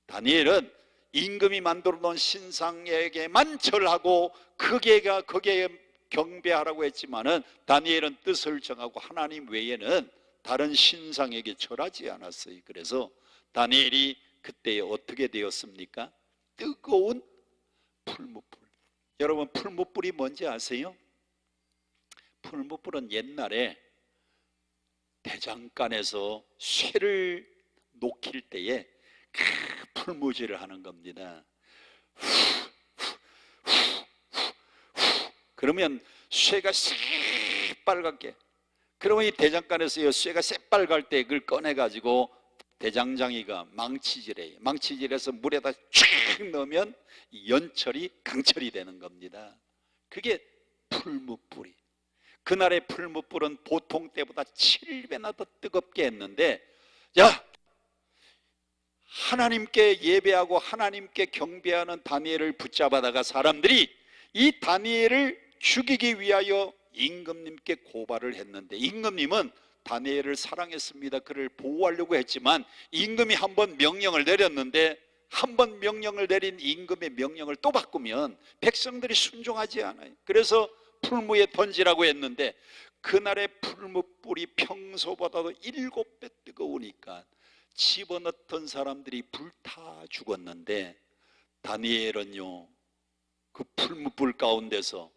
다니엘은 임금이 만들어 놓은 신상에게만 절하고 거기에 경배하라고 했지만은 다니엘은 뜻을 정하고 하나님 외에는 다른 신상에게 절하지 않았어요. 그래서 다니엘이 그때 어떻게 되었습니까? 뜨거운 풀무불. 여러분, 풀무불이 뭔지 아세요? 풀무불은 옛날에 대장간에서 쇠를 녹일 때에 그 풀무질을 하는 겁니다. 그러면 쇠가 새빨갛게, 그러면 이 대장간에서 쇠가 새빨갈 때 그걸 꺼내가지고 대장장이가 망치질해요. 망치질해서 물에다 쫙 넣으면 연철이 강철이 되는 겁니다. 그게 풀무불이. 그날의 풀무불은 보통 때보다 7배나 더 뜨겁게 했는데, 야, 하나님께 예배하고 하나님께 경배하는 다니엘을 붙잡아다가 사람들이 이 다니엘을 죽이기 위하여 임금님께 고발을 했는데, 임금님은 다니엘을 사랑했습니다. 그를 보호하려고 했지만 임금이 한번 명령을 내렸는데, 한번 명령을 내린 임금의 명령을 또 바꾸면 백성들이 순종하지 않아요. 그래서 풀무에 던지라고 했는데, 그날의 풀무불이 평소보다도 7배 뜨거우니까 집어넣던 사람들이 불타 죽었는데, 다니엘은요 그 풀무불 가운데서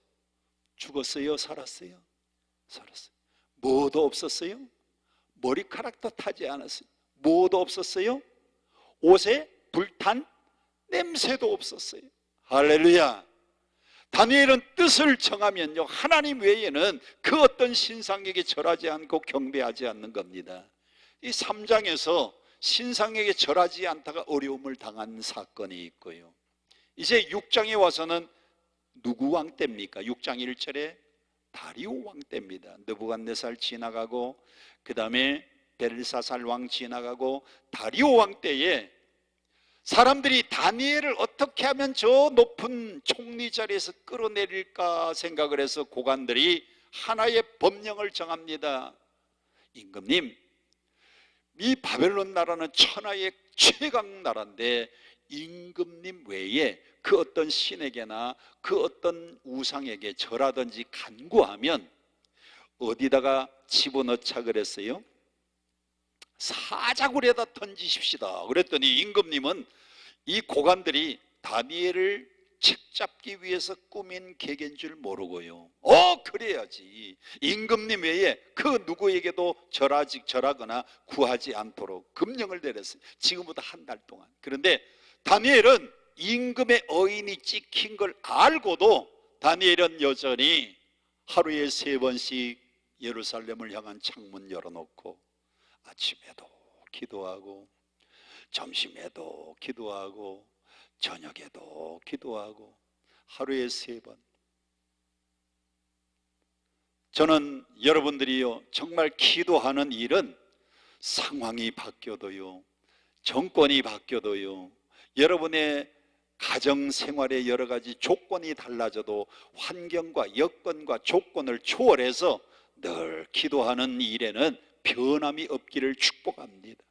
죽었어요? 살았어요? 살았어요. 뭐도 없었어요? 머리카락도 타지 않았어요. 뭐도 없었어요? 옷에 불탄 냄새도 없었어요. 할렐루야. 다니엘은 뜻을 정하면요, 하나님 외에는 그 어떤 신상에게 절하지 않고 경배하지 않는 겁니다. 이 3장에서 신상에게 절하지 않다가 어려움을 당한 사건이 있고요, 이제 6장에 와서는 누구 왕 때입니까? 6장 1절에 다리오 왕 때입니다. 느부갓네살 지나가고 그 다음에 벨사살 왕 지나가고 다리오 왕 때에 사람들이 다니엘을 어떻게 하면 저 높은 총리 자리에서 끌어내릴까 생각을 해서 고관들이 하나의 법령을 정합니다. 임금님, 이 바벨론 나라는 천하의 최강 나라인데 임금님 외에 그 어떤 신에게나 그 어떤 우상에게 절하든지 간구하면 어디다가 집어넣자 그랬어요? 사자굴에다 던지십시다 그랬더니, 임금님은 이 고관들이 다니엘을 책잡기 위해서 꾸민 계계인 줄 모르고요, 그래야지 임금님 외에 그 누구에게도 절하거나 구하지 않도록 금령을 내렸어요. 지금부터 한 달 동안. 그런데 다니엘은 임금의 어인이 찍힌 걸 알고도 다니엘은 여전히 하루에 3번씩 예루살렘을 향한 창문 열어놓고 아침에도 기도하고 점심에도 기도하고 저녁에도 기도하고 하루에 3번. 저는 여러분들이요, 정말 기도하는 일은 상황이 바뀌어도요, 정권이 바뀌어도요, 여러분의 가정생활의 여러 가지 조건이 달라져도 환경과 여건과 조건을 초월해서 늘 기도하는 일에는 변함이 없기를 축복합니다.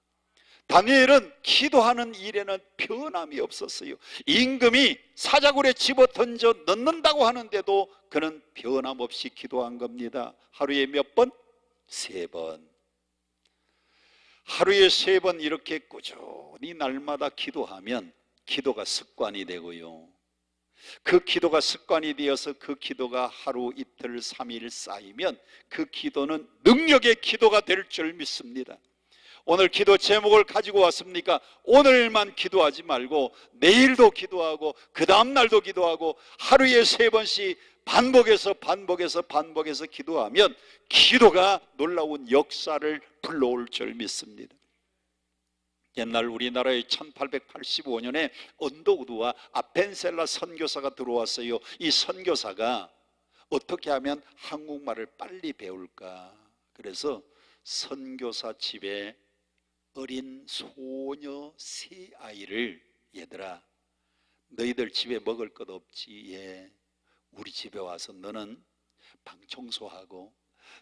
다니엘은 기도하는 일에는 변함이 없었어요. 임금이 사자굴에 집어 던져 넣는다고 하는데도 그는 변함없이 기도한 겁니다. 하루에 몇 번? 3번. 하루에 3번 이렇게 꾸준히 날마다 기도하면 기도가 습관이 되고요, 그 기도가 습관이 되어서 그 기도가 하루 이틀 3일 쌓이면 그 기도는 능력의 기도가 될 줄 믿습니다. 오늘 기도 제목을 가지고 왔습니까? 오늘만 기도하지 말고 내일도 기도하고 그 다음 날도 기도하고 하루에 3번씩 반복해서 기도하면 기도가 놀라운 역사를 불러올 줄 믿습니다. 옛날 우리나라에 1885년에 언더우드와 아펜셀라 선교사가 들어왔어요. 이 선교사가 어떻게 하면 한국말을 빨리 배울까, 그래서 선교사 집에 어린 소녀 3아이를, 얘들아 너희들 집에 먹을 것 없지? 예, 우리 집에 와서 너는 방 청소하고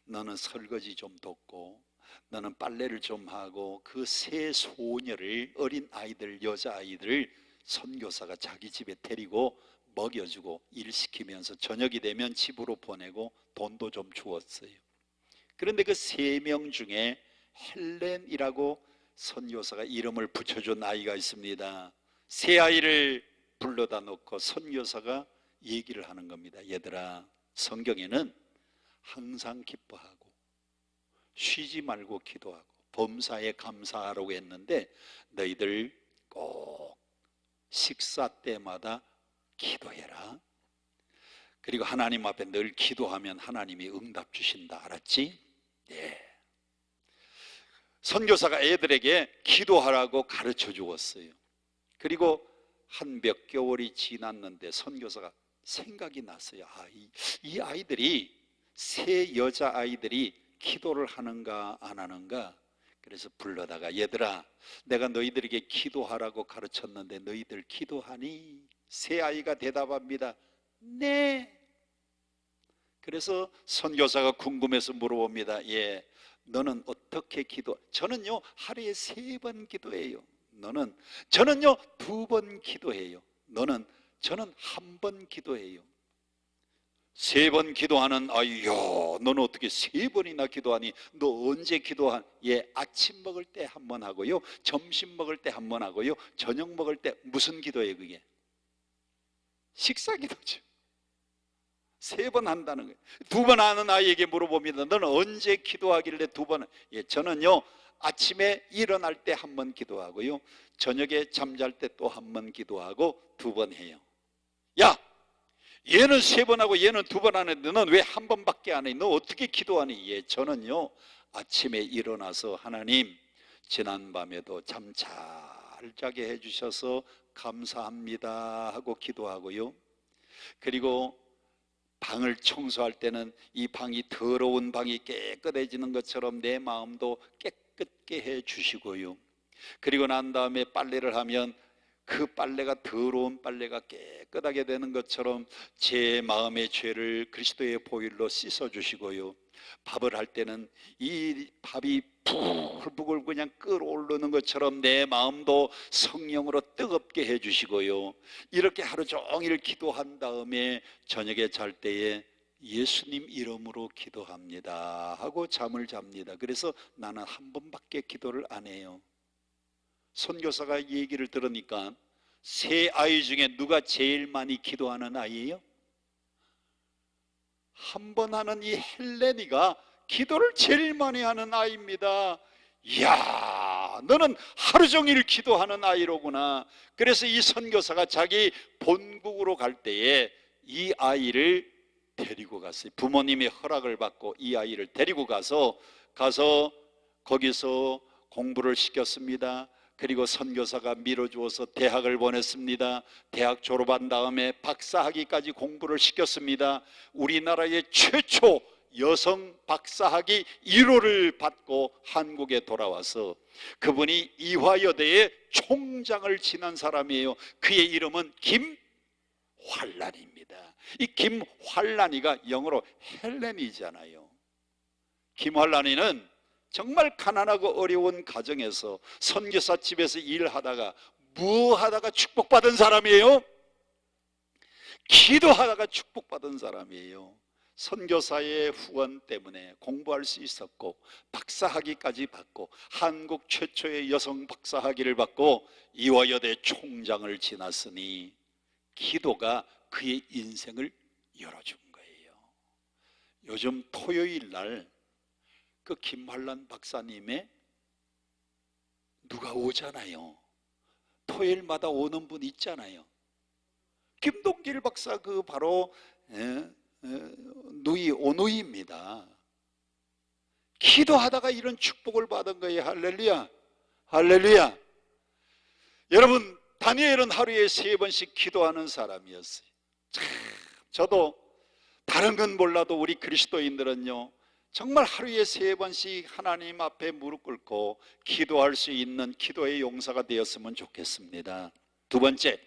너는 설거지 좀 돕고 너는 빨래를 좀 하고, 그 3소녀를, 어린 아이들, 여자아이들을 선교사가 자기 집에 데리고 먹여주고 일시키면서 저녁이 되면 집으로 보내고 돈도 좀 주었어요. 그런데 그 3명 중에 헬렌이라고 선교사가 이름을 붙여준 아이가 있습니다. 3아이를 불러다 놓고 선교사가 얘기를 하는 겁니다. 얘들아, 성경에는 항상 기뻐하고 쉬지 말고 기도하고 범사에 감사하라고 했는데 너희들 꼭 식사 때마다 기도해라. 그리고 하나님 앞에 늘 기도하면 하나님이 응답 주신다. 알았지? 네. 선교사가 애들에게 기도하라고 가르쳐 주었어요. 그리고 한 몇 개월이 지났는데 선교사가 생각이 났어요. 이 아이들이, 세 여자아이들이 기도를 하는가 안 하는가. 그래서 불러다가 얘들아, 내가 너희들에게 기도하라고 가르쳤는데 너희들 기도하니? 세 아이가 대답합니다. 네. 그래서 선교사가 궁금해서 물어봅니다. 예, 너는 어떻게 기도? 저는요 하루에 3번 기도해요. 너는? 저는요 2번 기도해요. 너는? 저는 1번 기도해요. 3번 기도하는 아이요, 너는 어떻게 3번이나 기도하니? 너 언제 기도한? 예, 아침 먹을 때 1번 하고요, 점심 먹을 때 1번 하고요, 저녁 먹을 때. 무슨 기도예요 그게? 식사 기도죠. 3번 한다는 거예요. 2번 하는 아이에게 물어봅니다. 너는 언제 기도하길래 2번? 예, 저는요 아침에 일어날 때 1번 기도하고요, 저녁에 잠잘 때 또 1번 기도하고 2번 해요. 야, 얘는 3번 하고 얘는 2번 하는데 너는 왜 1번밖에 안 해? 너 어떻게 기도하니? 예, 저는요 아침에 일어나서 하나님, 지난밤에도 잠 잘 자게 해주셔서 감사합니다 하고 기도하고요, 그리고 방을 청소할 때는 이 방이, 더러운 방이 깨끗해지는 것처럼 내 마음도 깨끗게 해 주시고요, 그리고 난 다음에 빨래를 하면 그 빨래가, 더러운 빨래가 깨끗하게 되는 것처럼 제 마음의 죄를 그리스도의 보혈로 씻어 주시고요, 밥을 할 때는 이 밥이 부글부글 그냥 끓어오르는 것처럼 내 마음도 성령으로 뜨겁게 해 주시고요, 이렇게 하루 종일 기도한 다음에 저녁에 잘 때에 예수님 이름으로 기도합니다 하고 잠을 잡니다. 그래서 나는 1번밖에 기도를 안 해요. 선교사가 이 얘기를 들으니까, 세 아이 중에 누가 제일 많이 기도하는 아이예요? 1번 하는 이 헬레니가 기도를 제일 많이 하는 아이입니다. 이야, 너는 하루 종일 기도하는 아이로구나. 그래서 이 선교사가 자기 본국으로 갈 때에 이 아이를 데리고 갔어요. 부모님의 허락을 받고 이 아이를 데리고 가서 거기서 공부를 시켰습니다. 그리고 선교사가 밀어주어서 대학을 보냈습니다. 대학 졸업한 다음에 박사학위까지 공부를 시켰습니다. 우리나라의 최초 여성 박사학위 1호를 받고 한국에 돌아와서 그분이 이화여대의 총장을 지낸 사람이에요. 그의 이름은 김환란입니다. 이 김환란이가 영어로 헬렌이잖아요. 김환란이는 정말 가난하고 어려운 가정에서 선교사 집에서 일하다가 무엇하다가 축복받은 사람이에요? 기도하다가 축복받은 사람이에요. 선교사의 후원 때문에 공부할 수 있었고 박사학위까지 받고 한국 최초의 여성 박사학위를 받고 이화여대 총장을 지났으니 기도가 그의 인생을 열어준 거예요. 요즘 토요일 날 그 김환란 박사님의 누가 오잖아요. 토요일마다 오는 분 있잖아요. 김동길 박사, 그 바로 누이 오누이입니다. 기도하다가 이런 축복을 받은 거예요. 할렐루야, 할렐루야. 여러분, 다니엘은 하루에 3번씩 기도하는 사람이었어요. 참, 저도 다른 건 몰라도 우리 그리스도인들은요 정말 하루에 3번씩 하나님 앞에 무릎 꿇고 기도할 수 있는 기도의 용사가 되었으면 좋겠습니다. 2번째,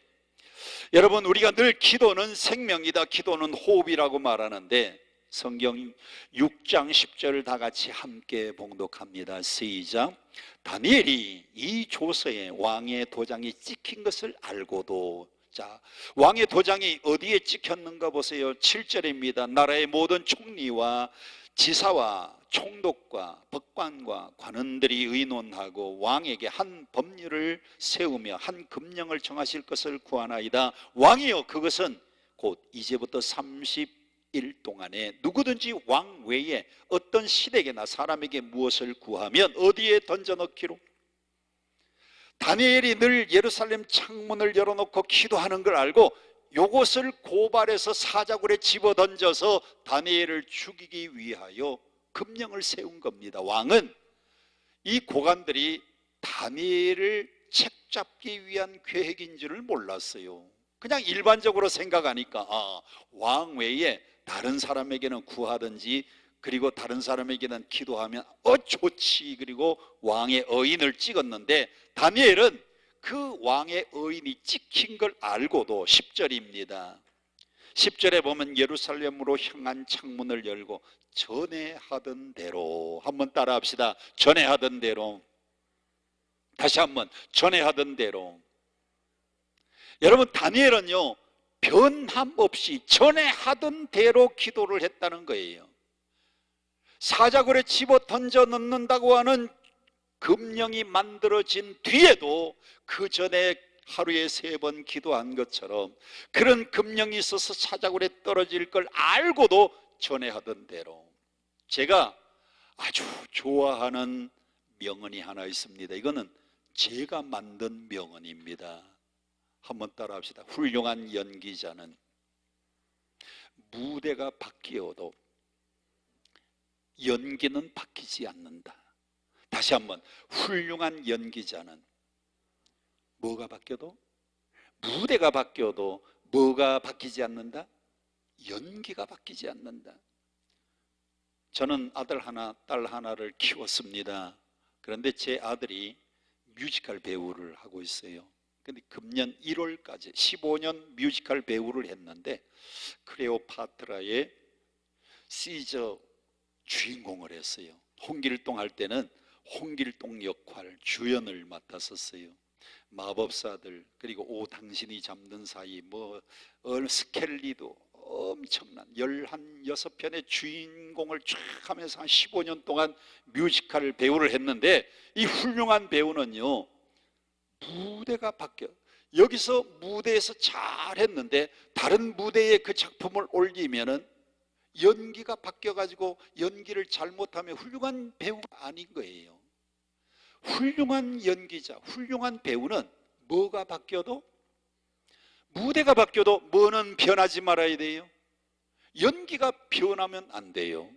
여러분, 우리가 늘 기도는 생명이다, 기도는 호흡이라고 말하는데 성경 6장 10절을 다 같이 함께 봉독합니다. 시작. 다니엘이 이 조서에 왕의 도장이 찍힌 것을 알고도, 자, 왕의 도장이 어디에 찍혔는가 보세요. 7절입니다. 나라의 모든 총리와 지사와 총독과 법관과 관원들이 의논하고 왕에게 한 법률을 세우며 한 금령을 정하실 것을 구하나이다. 왕이여, 그것은 곧 이제부터 30 일 동안에 누구든지 왕 외에 어떤 시댁에나 사람에게 무엇을 구하면 어디에 던져넣기로? 다니엘이 늘 예루살렘 창문을 열어놓고 기도하는 걸 알고 요것을 고발해서 사자굴에 집어던져서 다니엘을 죽이기 위하여 금령을 세운 겁니다. 왕은 이 고관들이 다니엘을 책잡기 위한 계획인 줄을 몰랐어요. 그냥 일반적으로 생각하니까 왕 외에 다른 사람에게는 구하든지 그리고 다른 사람에게는 기도하면 좋지. 그리고 왕의 의인을 찍었는데 다니엘은 그 왕의 의인이 찍힌 걸 알고도 10절입니다. 10절에 보면 예루살렘으로 향한 창문을 열고 전에 하던 대로, 한번 따라 합시다. 전에 하던 대로. 다시 한번 전에 하던 대로. 여러분, 다니엘은요 변함없이 전에 하던 대로 기도를 했다는 거예요. 사자굴에 집어 던져 넣는다고 하는 금령이 만들어진 뒤에도 그 전에 하루에 3번 기도한 것처럼 그런 금령이 있어서 사자굴에 떨어질 걸 알고도 전에 하던 대로. 제가 아주 좋아하는 명언이 하나 있습니다. 이거는 제가 만든 명언입니다. 한번 따라 합시다. 훌륭한 연기자는 무대가 바뀌어도 연기는 바뀌지 않는다. 다시 한번, 훌륭한 연기자는 뭐가 바뀌어도, 무대가 바뀌어도 뭐가 바뀌지 않는다? 연기가 바뀌지 않는다. 저는 아들 하나, 딸 하나를 키웠습니다. 그런데 제 아들이 뮤지컬 배우를 하고 있어요. 근데 금년 1월까지 15년 뮤지컬 배우를 했는데 클레오파트라의 시저 주인공을 했어요. 홍길동 할 때는 홍길동 역할 주연을 맡았었어요. 마법사들, 그리고 오 당신이 잠든 사이, 스켈리도 엄청난 16편의 주인공을 쫙 하면서 한 15년 동안 뮤지컬 배우를 했는데 이 훌륭한 배우는요 무대가 바뀌어. 여기서 무대에서 잘했는데 다른 무대에 그 작품을 올리면은 연기가 바뀌어가지고 연기를 잘못하면 훌륭한 배우가 아닌 거예요. 훌륭한 연기자, 훌륭한 배우는 뭐가 바뀌어도, 무대가 바뀌어도 뭐는 변하지 말아야 돼요? 연기가 변하면 안 돼요.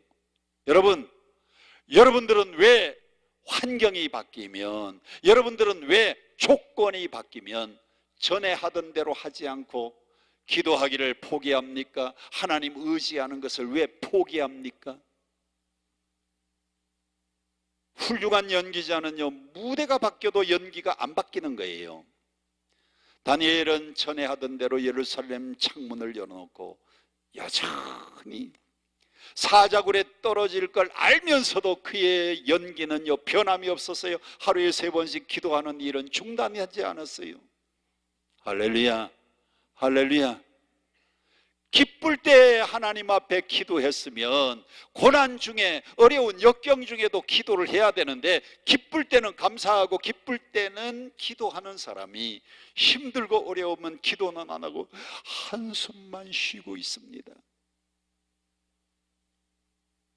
여러분들은 왜 환경이 바뀌면, 여러분들은 왜 조건이 바뀌면 전에 하던 대로 하지 않고 기도하기를 포기합니까? 하나님 의지하는 것을 왜 포기합니까? 훌륭한 연기자는요 무대가 바뀌어도 연기가 안 바뀌는 거예요. 다니엘은 전에 하던 대로 예루살렘 창문을 열어놓고 여전히 사자굴에 떨어질 걸 알면서도 그의 연기는요 변함이 없었어요. 하루에 3번씩 기도하는 일은 중단하지 않았어요. 할렐루야, 할렐루야. 기쁠 때 하나님 앞에 기도했으면 고난 중에, 어려운 역경 중에도 기도를 해야 되는데 기쁠 때는 감사하고 기쁠 때는 기도하는 사람이 힘들고 어려우면 기도는 안 하고 한숨만 쉬고 있습니다.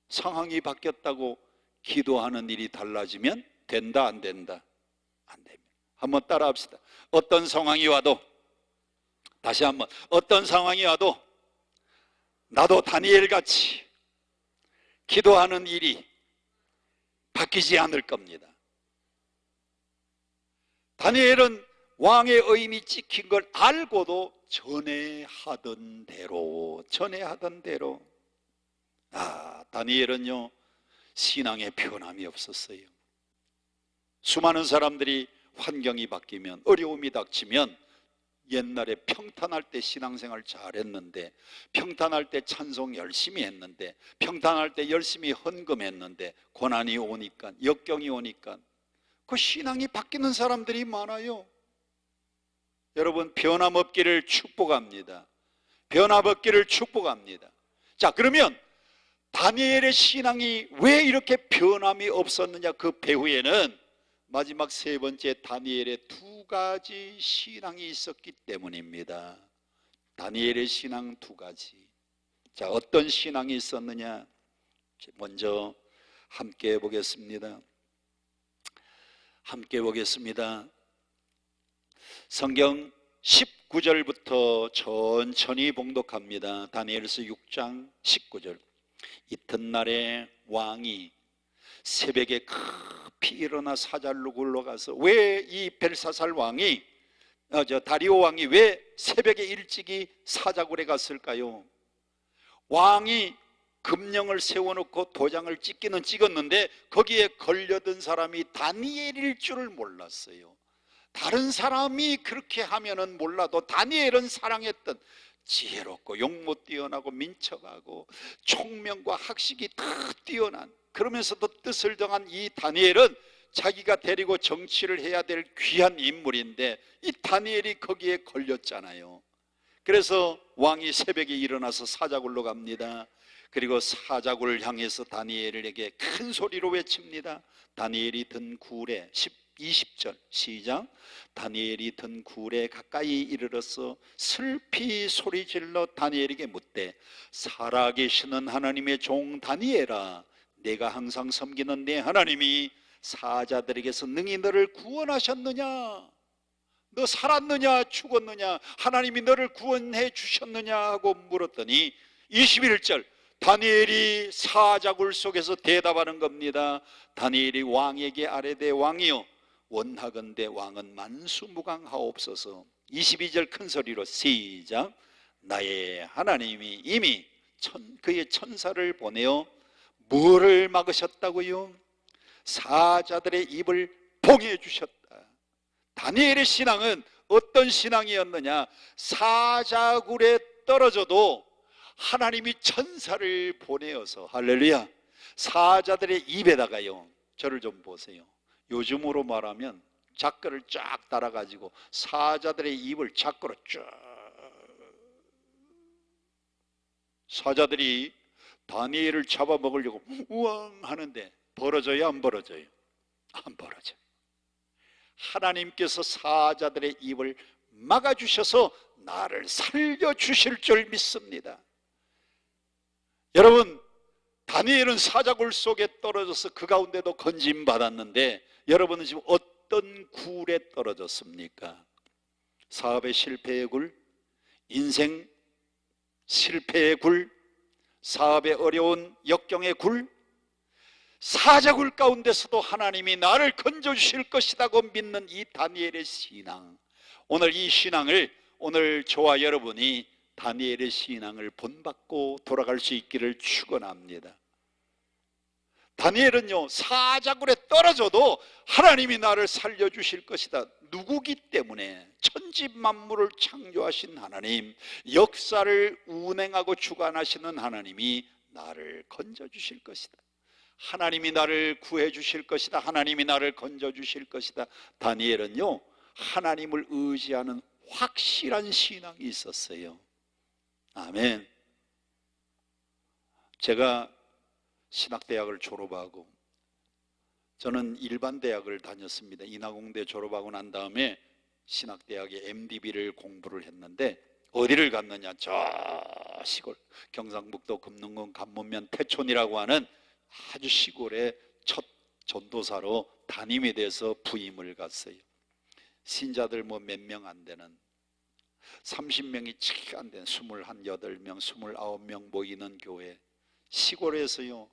상황이 바뀌었다고 기도하는 일이 달라지면 된다, 안 된다? 안 됩니다. 한번 따라 합시다. 어떤 상황이 와도, 다시 한번, 어떤 상황이 와도 나도 다니엘같이 기도하는 일이 바뀌지 않을 겁니다. 다니엘은 왕의 의인이 찍힌 걸 알고도 전에 하던 대로, 다니엘은요 신앙에 변함이 없었어요. 수많은 사람들이 환경이 바뀌면, 어려움이 닥치면 옛날에 평탄할 때 신앙생활 잘했는데, 평탄할 때 찬송 열심히 했는데, 평탄할 때 열심히 헌금했는데 고난이 오니까, 역경이 오니까 그 신앙이 바뀌는 사람들이 많아요. 여러분, 변함없기를 축복합니다. 변함없기를 축복합니다. 자, 그러면 다니엘의 신앙이 왜 이렇게 변함이 없었느냐? 그 배후에는 마지막 3번째 다니엘의 2가지 신앙이 있었기 때문입니다. 다니엘의 신앙 2가지. 자, 어떤 신앙이 있었느냐? 먼저 함께 보겠습니다. 함께 보겠습니다. 성경 19절부터 천천히 봉독합니다. 다니엘서 6장 19절. 이튿날에 왕이 새벽에 급히 일어나 사잘로 굴러가서, 왜 이 벨사살 왕이 다리오 왕이 왜 새벽에 일찍이 사자굴에 갔을까요? 왕이 금령을 세워놓고 도장을 찍기는 찍었는데 거기에 걸려든 사람이 다니엘일 줄을 몰랐어요. 다른 사람이 그렇게 하면은 몰라도 다니엘은 사랑했던, 지혜롭고 용모 뛰어나고 민첩하고 총명과 학식이 다 뛰어난, 그러면서도 뜻을 정한 이 다니엘은 자기가 데리고 정치를 해야 될 귀한 인물인데 이 다니엘이 거기에 걸렸잖아요. 그래서 왕이 새벽에 일어나서 사자굴로 갑니다. 그리고 사자굴을 향해서 다니엘에게 큰 소리로 외칩니다. 다니엘이 든 굴에 20절 시작. 다니엘이 든 굴에 가까이 이르러서 슬피 소리질러 다니엘에게 묻되, 살아계시는 하나님의 종 다니엘아, 내가 항상 섬기는 내 하나님이 사자들에게서 능히 너를 구원하셨느냐? 너 살았느냐 죽었느냐? 하나님이 너를 구원해 주셨느냐? 하고 물었더니 21절, 다니엘이 사자굴 속에서 대답하는 겁니다. 다니엘이 왕에게 아뢰되, 왕이여, 원하건대 왕은 만수무강하옵소서. 22절 큰 소리로 시작. 나의 하나님이 이미 그의 천사를 보내어 뭐를 막으셨다고요? 사자들의 입을 봉해 주셨다. 다니엘의 신앙은 어떤 신앙이었느냐? 사자굴에 떨어져도 하나님이 천사를 보내어서, 할렐루야, 사자들의 입에다가요, 저를 좀 보세요. 요즘으로 말하면 자크를 쫙 달아가지고 사자들의 입을 자크로 쫙, 사자들이 다니엘을 잡아먹으려고 우왕 하는데 벌어져요, 안 벌어져요? 안 벌어져요. 하나님께서 사자들의 입을 막아주셔서 나를 살려주실 줄 믿습니다. 여러분, 다니엘은 사자굴 속에 떨어져서 그 가운데도 건짐받았는데 여러분은 지금 어떤 굴에 떨어졌습니까? 사업의 실패의 굴, 인생 실패의 굴, 사업의 어려운 역경의 굴, 사자굴 가운데서도 하나님이 나를 건져주실 것이라고 믿는 이 다니엘의 신앙, 오늘 이 신앙을, 오늘 저와 여러분이 다니엘의 신앙을 본받고 돌아갈 수 있기를 축원합니다. 다니엘은요, 사자굴에 떨어져도 하나님이 나를 살려주실 것이다. 누구기 때문에? 천지만물을 창조하신 하나님, 역사를 운행하고 주관하시는 하나님이 나를 건져주실 것이다. 하나님이 나를 구해 주실 것이다. 하나님이 나를 건져 주실 것이다. 다니엘은요, 하나님을 의지하는 확실한 신앙이 있었어요. 아멘. 제가 신학대학을 졸업하고, 저는 일반 대학을 다녔습니다. 인하공대 졸업하고 난 다음에 신학대학에 MDB를 공부를 했는데, 어디를 갔느냐? 저 시골 경상북도 금능군 간문면 태촌이라고 하는 아주 시골의 첫 전도사로 담임에 대해서 부임을 갔어요. 신자들 뭐 몇 명 안 되는, 30명이 채 안 되는 28명, 29명 모이는 교회, 시골에서요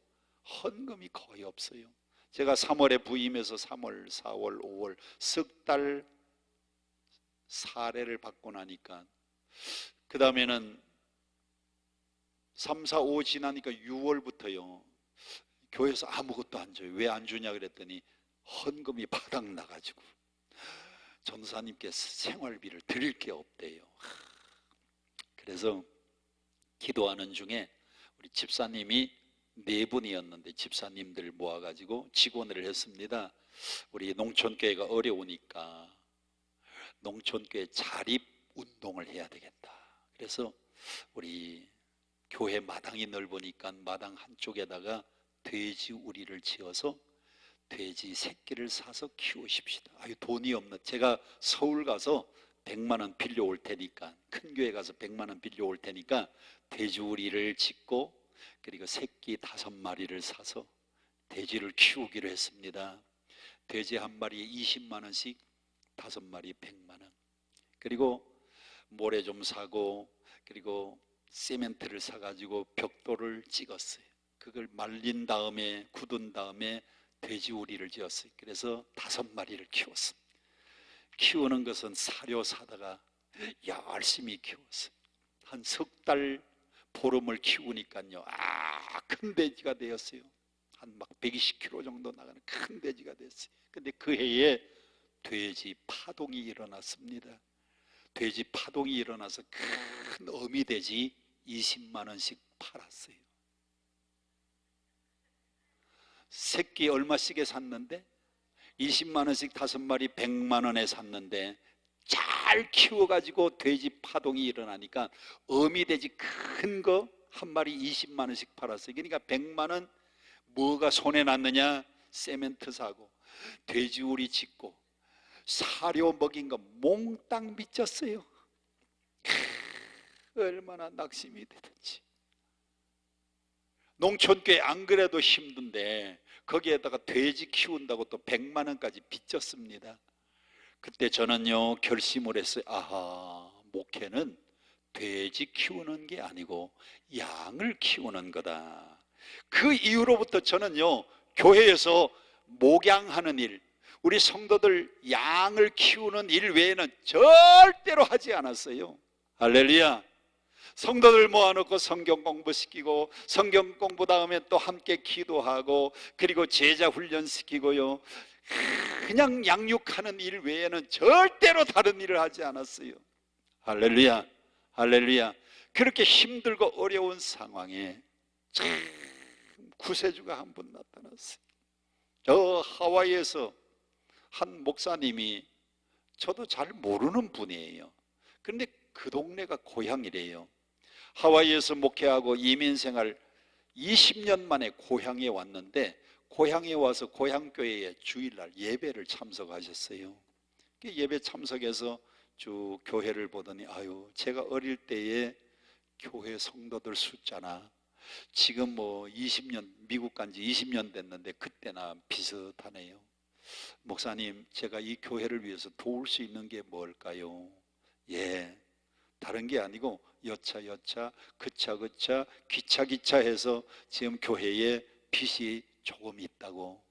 헌금이 거의 없어요. 제가 3월에 부임해서 3월, 4월, 5월 석 달 사례를 받고 나니까, 그 다음에는 3, 4, 5 지나니까 6월부터요 교회에서 아무것도 안 줘요. 왜 안 주냐 그랬더니 헌금이 바닥 나가지고 전도사님께서 생활비를 드릴 게 없대요. 그래서 기도하는 중에 우리 집사님이 4분이었는데 집사님들 모아가지고 직원을 했습니다. 우리 농촌교회가 어려우니까 농촌교회 자립 운동을 해야 되겠다. 그래서 우리 교회 마당이 넓으니까 마당 한쪽에다가 돼지 우리를 지어서 돼지 새끼를 사서 키우십시다. 아유, 돈이 없는, 제가 서울 가서 100만 원 빌려올 테니까, 큰 교회 가서 100만 원 빌려올 테니까 돼지우리를 짓고 그리고 새끼 5마리를 사서 돼지를 키우기로 했습니다. 돼지 한 마리에 20만 원씩 5마리 100만 원. 그리고 모래 좀 사고 그리고 시멘트를 사가지고 벽돌을 찍었어요. 그걸 말린 다음에 굳은 다음에 돼지우리를 지었어요. 그래서 5마리를 키웠습니다. 키우는 것은 사료 사다가 열심히 키웠어요. 한 석 달 보름을 키우니까요, 큰 돼지가 되었어요. 한 막 120kg 정도 나가는 큰 돼지가 됐어요. 근데 그 해에 돼지 파동이 일어났습니다. 돼지 파동이 일어나서 큰 어미 돼지 20만 원씩 팔았어요. 새끼 얼마씩에 샀는데 20만 원씩 5마리 100만 원에 샀는데 잘 키워가지고 돼지 파동이 일어나니까 어미 돼지 큰 거 한 마리 20만 원씩 팔았어요. 그러니까 100만 원 뭐가 손에 났느냐? 세멘트 사고 돼지우리 짓고 사료 먹인 거 몽땅 미쳤어요. 얼마나 낙심이 되든지. 농촌교회 안 그래도 힘든데 거기에다가 돼지 키운다고 또 100만 원까지 빚졌습니다. 그때 저는요 결심을 했어요. 아하, 목회는 돼지 키우는 게 아니고 양을 키우는 거다. 그 이후로부터 저는요 교회에서 목양하는 일, 우리 성도들 양을 키우는 일 외에는 절대로 하지 않았어요. 할렐루야. 성도들 모아놓고 성경 공부시키고 성경 공부 다음에 또 함께 기도하고 그리고 제자 훈련시키고요, 그냥 양육하는 일 외에는 절대로 다른 일을 하지 않았어요. 할렐루야, 할렐루야. 그렇게 힘들고 어려운 상황에 참 구세주가 한 분 나타났어요. 저 하와이에서 한 목사님이, 저도 잘 모르는 분이에요. 그런데 그 동네가 고향이래요. 하와이에서 목회하고 이민생활 20년 만에 고향에 왔는데, 고향에 와서 고향교회에 주일날 예배를 참석하셨어요. 예배 참석해서 쭉 교회를 보더니, 아유, 제가 어릴 때에 교회 성도들 숫자나 지금 뭐 20년, 미국 간 지 20년 됐는데 그때나 비슷하네요. 목사님, 제가 이 교회를 위해서 도울 수 있는 게 뭘까요? 예, 다른 게 아니고 여차 그차 기차 해서 지금 교회에 빚이 조금 있다고.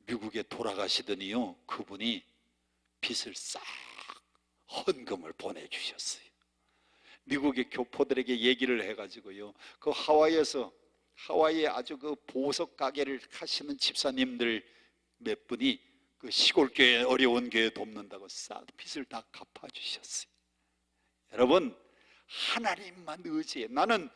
미국에 돌아가시더니요, 그분이 빚을 싹 헌금을 보내주셨어요. 미국의 교포들에게 얘기를 해가지고요, 그 하와이에 아주 그 보석 가게를 하시는 집사님들 몇 분이 그 시골 교회, 어려운 교회 돕는다고 싹 빚을 다 갚아주셨어요. 여러분, 하나님만 의지해. 나는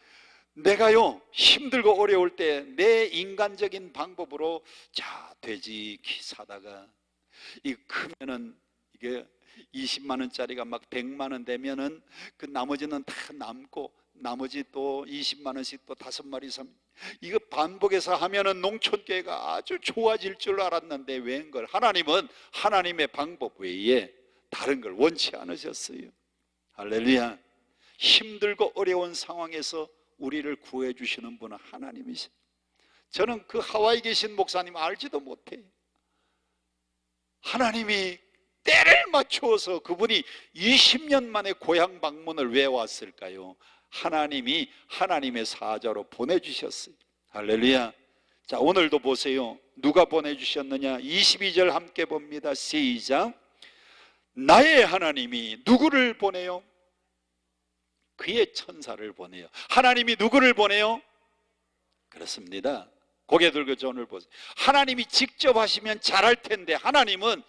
내가요 힘들고 어려울 때 내 인간적인 방법으로 자 돼지 키 사다가 이 크면은 이게 20만 원짜리가 막 100만 원 되면은 그 나머지는 다 남고 나머지 또 20만 원씩 또 5마리 이거 반복해서 하면은 농촌교회가 아주 좋아질 줄 알았는데 웬걸, 하나님은 하나님의 방법 외에 다른 걸 원치 않으셨어요. 할렐루야. 힘들고 어려운 상황에서 우리를 구해 주시는 분은 하나님이세요. 저는 그 하와이 계신 목사님 알지도 못해요. 하나님이 때를 맞추어서 그분이 20년 만에 고향 방문을 왜 왔을까요? 하나님이 하나님의 사자로 보내주셨어요. 할렐루야. 자, 오늘도 보세요. 누가 보내주셨느냐? 22절 함께 봅니다. 시작. 나의 하나님이 누구를 보내요? 그의 천사를 보내요. 하나님이 누구를 보내요? 그렇습니다. 고개 들고 오늘 보세요. 하나님이 직접 하시면 잘할 텐데 하나님은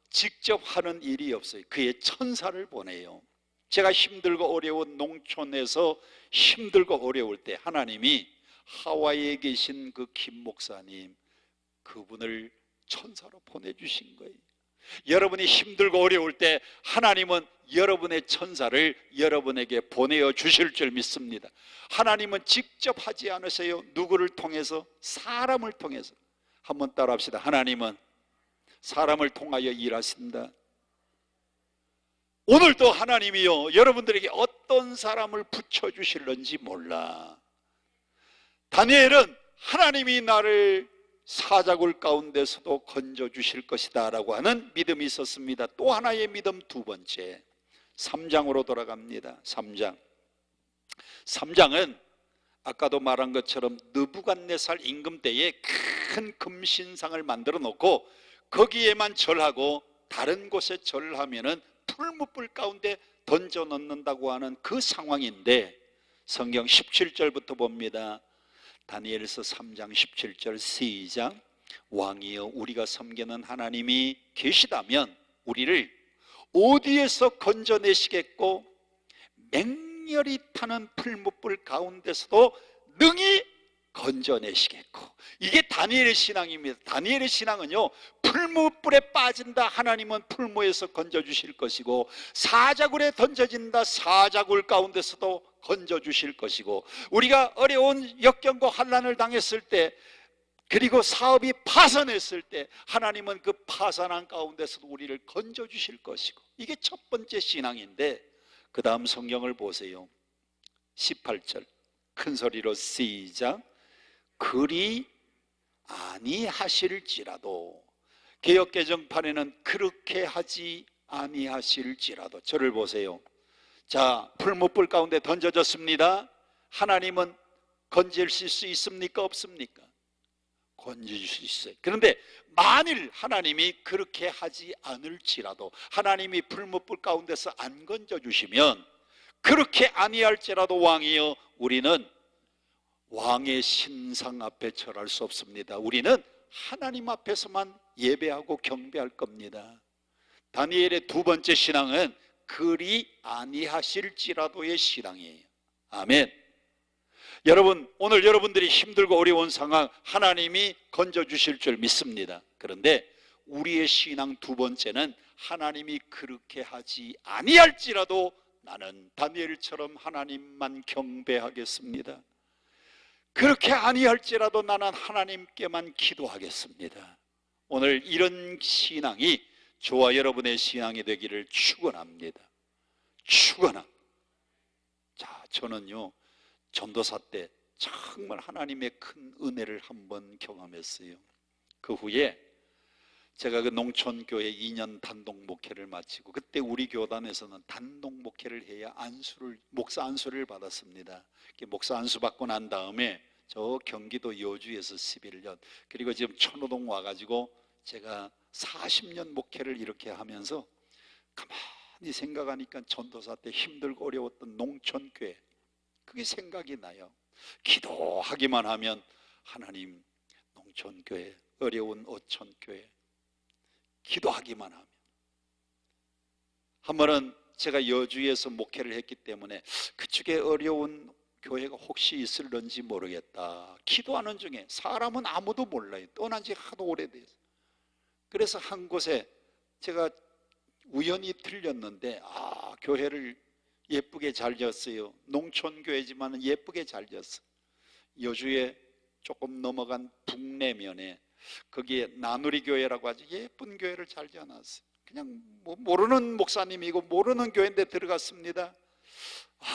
직접 하는 일이 없어요. 그의 천사를 보내요. 제가 힘들고 어려운 농촌에서 힘들고 어려울 때 하나님이 하와이에 계신 그 김 목사님, 그분을 천사로 보내주신 거예요. 여러분이 힘들고 어려울 때 하나님은 여러분의 천사를 여러분에게 보내어 주실 줄 믿습니다. 하나님은 직접 하지 않으세요. 누구를 통해서? 사람을 통해서. 한번 따라 합시다. 하나님은 사람을 통하여 일하신다. 오늘도 하나님이요, 여러분들에게 어떤 사람을 붙여주실런지 몰라. 다니엘은 하나님이 나를 사자굴 가운데서도 건져주실 것이다 라고 하는 믿음이 있었습니다. 또 하나의 믿음, 두 번째, 3장으로 돌아갑니다. 3장은 아까도 말한 것처럼 느부갓네살 임금 때에 큰 금신상을 만들어 놓고 거기에만 절하고 다른 곳에 절을 하면은 풀무불 가운데 던져 넣는다고 하는 그 상황인데, 성경 17절부터 봅니다. 다니엘서 3장 17절 시작. 왕이여, 우리가 섬기는 하나님이 계시다면 우리를 어디에서 건져내시겠고 맹렬히 타는 풀무불 가운데서도 능히 건져내시겠고. 이게 다니엘의 신앙입니다. 다니엘의 신앙은요, 풀무불에 빠진다, 하나님은 풀무에서 건져주실 것이고, 사자굴에 던져진다, 사자굴 가운데서도 건져주실 것이고, 우리가 어려운 역경과 환난을 당했을 때, 그리고 사업이 파산했을 때 하나님은 그 파산한 가운데서도 우리를 건져주실 것이고, 이게 첫 번째 신앙인데, 그 다음 성경을 보세요. 18절 큰 소리로 시작. 그리 아니하실지라도, 개역개정판에는 그렇게 하지 아니하실지라도. 저를 보세요. 자, 풀무불 가운데 던져졌습니다. 하나님은 건지실 수 있습니까, 없습니까? 건져줄 수 있어요. 그런데 만일 하나님이 그렇게 하지 않을지라도, 하나님이 풀무불 가운데서 안 건져주시면, 그렇게 아니할지라도 왕이여, 우리는 왕의 신상 앞에 절할 수 없습니다. 우리는 하나님 앞에서만 예배하고 경배할 겁니다. 다니엘의 두 번째 신앙은 그리 아니하실지라도의 신앙이에요. 아멘. 여러분, 오늘 여러분들이 힘들고 어려운 상황 하나님이 건져주실 줄 믿습니다. 그런데 우리의 신앙 두 번째는 하나님이 그렇게 하지 아니할지라도 나는 다니엘처럼 하나님만 경배하겠습니다. 그렇게 아니할지라도 나는 하나님께만 기도하겠습니다. 오늘 이런 신앙이 저와 여러분의 신앙이 되기를 축원합니다. 축원합니다. 자, 저는요, 전도사 때 정말 하나님의 큰 은혜를 한번 경험했어요. 그 후에 제가 그 농촌교회 2년 단독 목회를 마치고, 그때 우리 교단에서는 단독 목회를 해야 목사 안수를 받았습니다. 목사 안수 받고 난 다음에 저 경기도 여주에서 11년, 그리고 지금 천호동 와가지고 제가 40년 목회를 이렇게 하면서 가만히 생각하니까 전도사 때 힘들고 어려웠던 농촌교회, 그게 생각이 나요. 기도하기만 하면 하나님, 농촌교회, 어려운 어촌교회, 기도하기만 하면. 한 번은 제가 여주에서 목회를 했기 때문에 그쪽에 어려운 교회가 혹시 있을런지 모르겠다. 기도하는 중에, 사람은 아무도 몰라요. 떠난 지 하도 오래돼서. 그래서 한 곳에 제가 우연히 들렸는데, 교회를 예쁘게 잘 지었어요. 농촌교회지만 예쁘게 잘 지었어요. 여주에 조금 넘어간 북내면에 거기에 나누리 교회라고 하죠. 예쁜 교회를 잘 지어놨어요. 그냥 모르는 목사님이고 모르는 교회인데 들어갔습니다.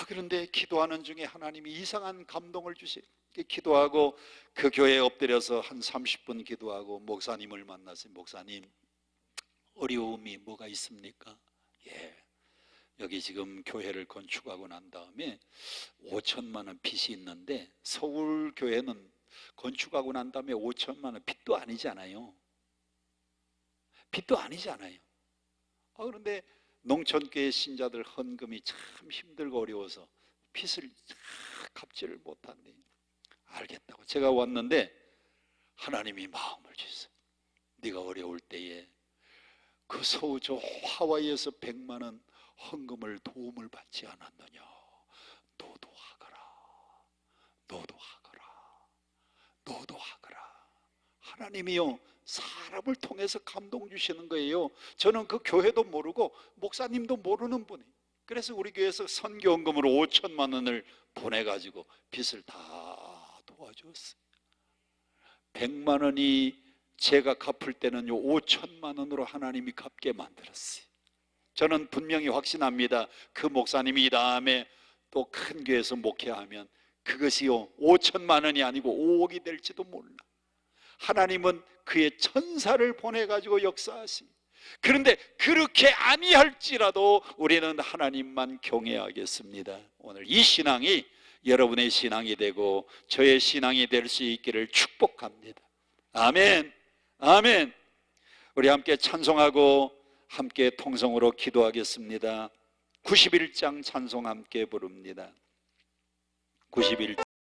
그런데 기도하는 중에 하나님이 이상한 감동을 주세요. 기도하고 그 교회에 엎드려서 한 30분 기도하고 목사님을 만났어요. 목사님, 어려움이 뭐가 있습니까? 여기 지금 교회를 건축하고 난 다음에 5천만 원 빚이 있는데, 서울 교회는 건축하고 난 다음에 5천만 원 빚도 아니잖아요. 빚도 아니잖아요. 그런데 농촌교회 신자들 헌금이 참 힘들고 어려워서 빚을 갚지를 못한대. 알겠다고 제가 왔는데 하나님이 마음을 주셨어요. 네가 어려울 때에 그 서울 저 하와이에서 100만 원 헌금을 도움을 받지 않았느냐. 너도 하거라. 너도 하거라. 너도 하거라. 하나님이요, 사람을 통해서 감동 주시는 거예요. 저는 그 교회도 모르고 목사님도 모르는 분이, 그래서 우리 교회에서 선교헌금으로 5천만 원을 보내가지고 빚을 다 도와줬어요. 100만 원이 제가 갚을 때는요 5천만 원으로 하나님이 갚게 만들었어요. 저는 분명히 확신합니다. 그 목사님이 이 다음에 또 큰 교회에서 목회하면 그것이요 5천만 원이 아니고 5억이 될지도 몰라. 하나님은 그의 천사를 보내가지고 역사하시. 그런데 그렇게 아니할지라도 우리는 하나님만 경외하겠습니다. 오늘 이 신앙이 여러분의 신앙이 되고 저의 신앙이 될 수 있기를 축복합니다. 아멘, 아멘. 우리 함께 찬송하고 함께 통성으로 기도하겠습니다. 91장 찬송 함께 부릅니다. 91장